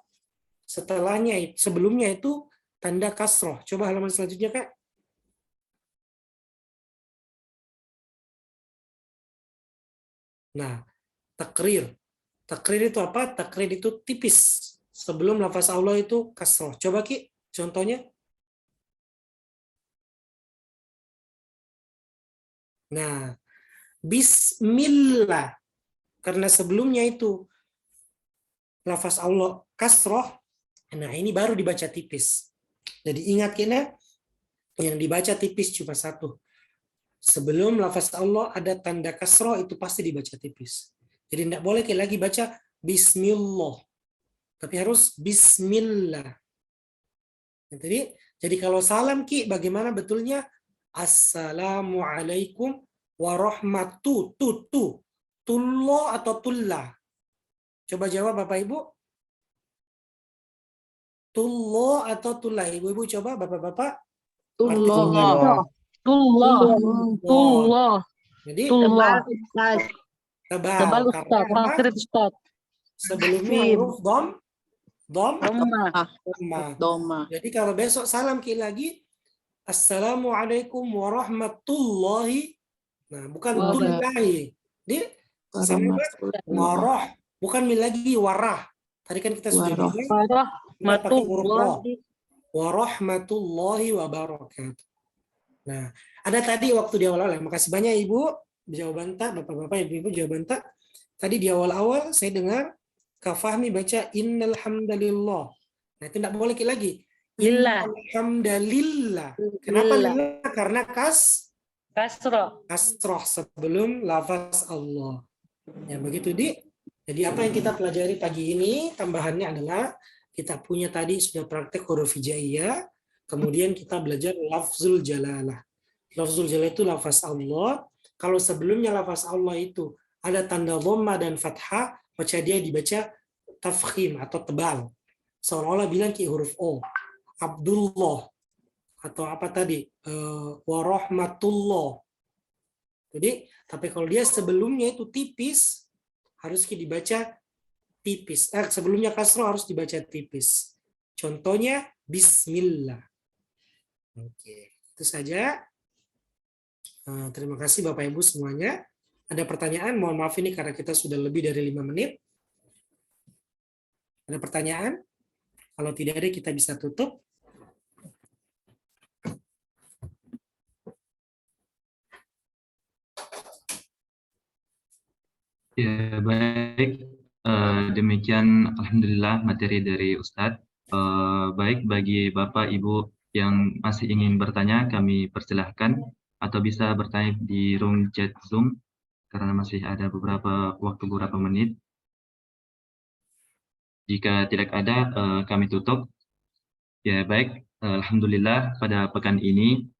setelahnya, sebelumnya itu tanda kasroh. Coba halaman selanjutnya, Kak. Nah, takrir. Takrir itu apa? Takrir itu tipis. Sebelum lafaz Allah itu kasroh. Coba, Ki, contohnya. Nah, bismillah. Karena sebelumnya itu lafaz Allah kasroh. Nah, ini baru dibaca tipis. Jadi ingat kena yang dibaca tipis cuma satu. Sebelum lafaz Allah ada tanda kasroh itu pasti dibaca tipis. Jadi tidak boleh lagi baca bismillah. Tapi harus bismillah. Jadi kalau salam, Ki, bagaimana betulnya? Assalamualaikum warahmatullahi. Tullah atau tullah? Coba jawab Bapak Ibu. Tullah atau tullah? Ibu-ibu coba, Bapak-bapak. Tullah. Tullah. Tullah. Jadi Tullah. tebal. Tebal Ustaz. Maghrib Ustaz. Sebelumnya huruf Dhammah. Jadi kalau besok salam Ki lagi, Assalamualaikum warahmatullahi. Nah, bukan tullahi. Dia sama warah, bukan lagi warah. Tadi kan kita sudah bilang warahmatullahi wabarakatuh. Nah, ada tadi waktu di awal-awal. Makasih banyak Ibu jawaban tak, Bapak-bapak, Ibu-ibu jawaban tak. Tadi di awal-awal saya dengar Kak Fahmi baca innal hamdalillah. Nah, itu tidak boleh lagi. Alhamdulillah. Kenapa lillah? Karena kasroh sebelum lafaz Allah. Ya begitu, Di. Jadi apa yang kita pelajari pagi ini tambahannya adalah kita punya tadi sudah praktek huruf hijaiyah, kemudian kita belajar lafzul jalalah. Lafzul jalalah itu lafaz Allah. Kalau sebelumnya lafaz Allah itu ada tanda dhammah dan fathah, baca dia dibaca tafkhim atau tebal. Seolah-olah bilang ki huruf O. Abdullah atau apa tadi? Warahmatullah. Jadi, tapi kalau dia sebelumnya itu tipis, harus dibaca tipis. Sebelumnya kasroh harus dibaca tipis. Contohnya Bismillah. Oke, itu saja. Terima kasih Bapak Ibu semuanya. Ada pertanyaan? Mohon maaf ini karena kita sudah lebih dari 5 menit. Ada pertanyaan? Kalau tidak ada, kita bisa tutup. Ya, baik. Demikian Alhamdulillah materi dari Ustadz. Baik, bagi Bapak Ibu yang masih ingin bertanya, kami persilahkan atau bisa bertanya di room chat Zoom karena masih ada beberapa menit. Jika tidak ada, kami tutup. Ya, baik. Alhamdulillah pada pekan ini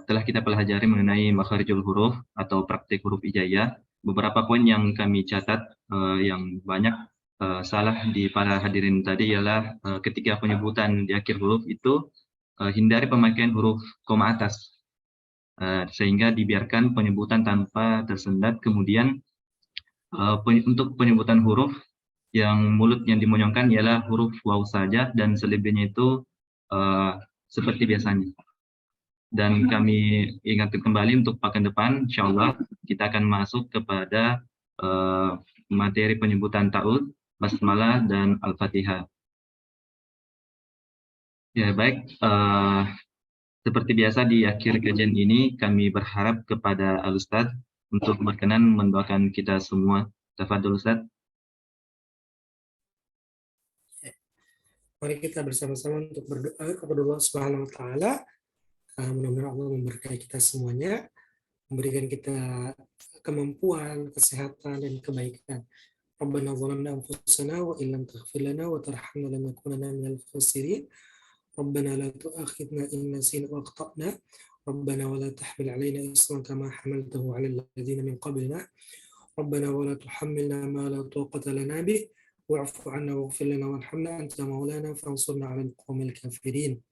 telah kita pelajari mengenai makharijul huruf atau praktik huruf hijaiyah. Beberapa poin yang kami catat yang banyak salah di para hadirin tadi ialah ketika penyebutan di akhir huruf itu hindari pemakaian huruf koma atas sehingga dibiarkan penyebutan tanpa tersendat. Kemudian untuk penyebutan huruf yang mulut yang dimonyongkan ialah huruf waw saja dan selebihnya itu seperti biasanya. Dan kami ingatkan kembali untuk pekan depan, insya Allah kita akan masuk kepada materi penyebutan ta'ud, basmalah, dan al-fatihah. Ya baik, seperti biasa di akhir kajian ini kami berharap kepada Al-Ustadz untuk berkenan mendoakan kita semua. Tafadhol Ustadz. Mari kita bersama-sama untuk berdoa kepada Allah Subhanahu wa taala. Mudah-mudahan Allah memberkahi kita semuanya, memberikan kita kemampuan, kesehatan, dan kebaikan. Rabbana zalamna anfusana wa illam taghfir lana wa tarhamna lanakunanna minal khasirin. Rabbana la tu'akhidna in nasina wa akhtana. Rabbana wa la tahmil 'alaina isran kama hamaltahu 'alal ladzina min qablina. Rabbana wa la tuhammilna ma la taqata lana bih wa'fu 'anna waghfir lana warhamna anta maulana fansurna 'alal qawmil kafirin.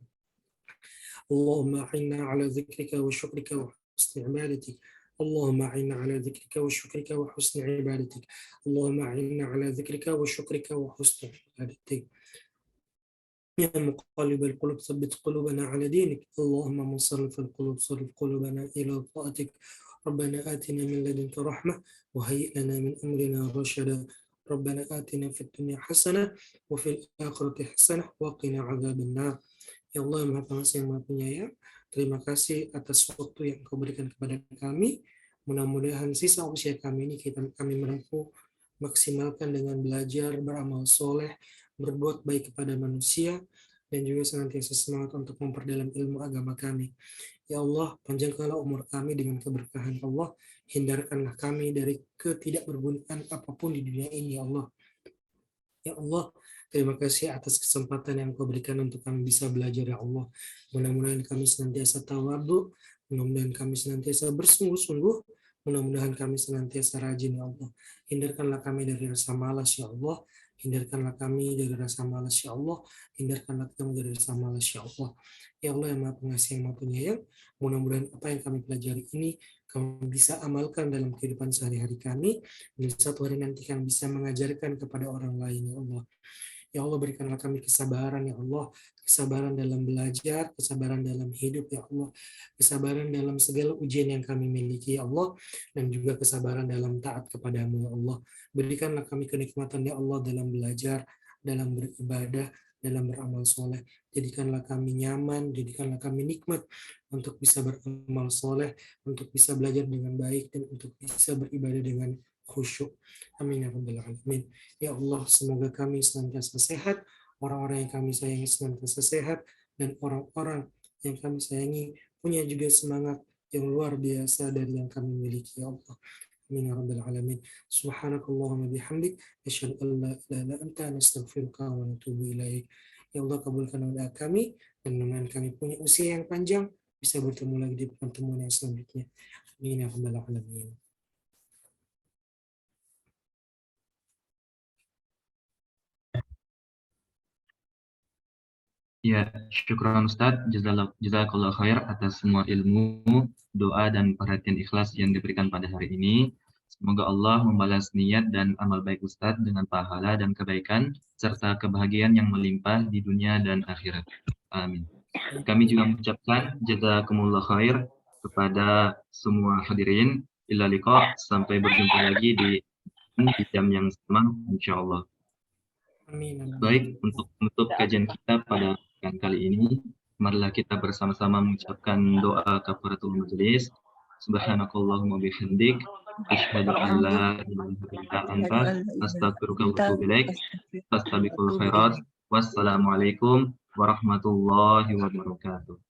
اللهم أعنا على ذكرك وشكرك وحسن عبادتك. اللهم أعنا على ذكرك وشكرك وحسن عبادتك. اللهم أعنا على ذكرك وشكرك وحسن عبادتك. يا مقلب القلوب ثبت قلوبنا على دينك. اللهم مصرف القلوب صرف قلوبنا إلى طاعتك. ربنا آتنا من لدنك رحمة وهيئ لنا من أمرنا رشدا. ربنا آتنا في الدنيا حسنة وفي الآخرة حسنة وقنا عذاب النار. Ya Allah yang Maha Pengasih yang Maha Penyayang, terima kasih atas waktu yang Kau berikan kepada kami. Mudah-mudahan sisa usia kami ini kami menempuh maksimalkan dengan belajar, beramal soleh, berbuat baik kepada manusia, dan juga senantiasa semangat untuk memperdalam ilmu agama kami. Ya Allah, panjangkanlah umur kami dengan keberkahan Allah, hindarkanlah kami dari ketidakbergunaan apapun di dunia ini, ya Allah. Ya Allah, terima kasih atas kesempatan yang Kau berikan untuk kami bisa belajar, ya Allah. Mudah-mudahan kami senantiasa tawadhu, mudah-mudahan kami senantiasa bersungguh-sungguh, mudah-mudahan kami senantiasa rajin, ya Allah. Hindarkanlah kami dari rasa malas, ya Allah. Hindarkanlah kami dari rasa malas, ya Allah. Hindarkanlah kami dari rasa malas, ya Allah. Ya Allah yang Maha Pengasih yang Maha Penyayang, mudah-mudahan apa yang kami pelajari ini kami bisa amalkan dalam kehidupan sehari-hari kami, dan satu hari nanti kami bisa mengajarkan kepada orang lain, ya Allah. Ya Allah, berikanlah kami kesabaran, ya Allah, kesabaran dalam belajar, kesabaran dalam hidup, ya Allah, kesabaran dalam segala ujian yang kami miliki, ya Allah, dan juga kesabaran dalam taat kepadamu, ya Allah. Berikanlah kami kenikmatan, ya Allah, dalam belajar, dalam beribadah, dalam beramal soleh. Jadikanlah kami nyaman, jadikanlah kami nikmat untuk bisa beramal soleh, untuk bisa belajar dengan baik, dan untuk bisa beribadah dengan khusyuk. Amin ya rabbal alamin. Ya Allah, semoga kami senantiasa sehat, orang-orang yang kami sayangi senantiasa sehat, dan orang-orang yang kami sayangi punya juga semangat yang luar biasa dari yang kami miliki, ya Allah. Amin ya rabbal alamin. Subhanakallahumma bihamdik, asyhadu an la ilaha illa anta, nastaghfiruka wa natubu ilaik. Ya Allah, kabulkan doa kami, dan dengan kami punya usia yang panjang, bisa bertemu lagi di pertemuan yang selanjutnya. Amin ya rabbal alamin. Ya, syukran Ustadz. Jazakallah khair atas semua ilmu, doa, dan perhatian ikhlas yang diberikan pada hari ini. Semoga Allah membalas niat dan amal baik Ustadz dengan pahala dan kebaikan, serta kebahagiaan yang melimpah di dunia dan akhirat. Amin. Kami juga mengucapkan jazakumullah khair kepada semua hadirin. Ila liqa, sampai berjumpa lagi di jam yang sama, insya Allah. Amin. Baik, untuk menutup kajian kita pada pekan kali ini, marilah kita bersama-sama mengucapkan doa kafaratul majelis. Subhanakallahumma bihamdik, asyhadu an la ilaha illa anta, astaghfiruka wa atubu ilaik. Fastabiqul khairat. Wassalamualaikum warahmatullahi wabarakatuh.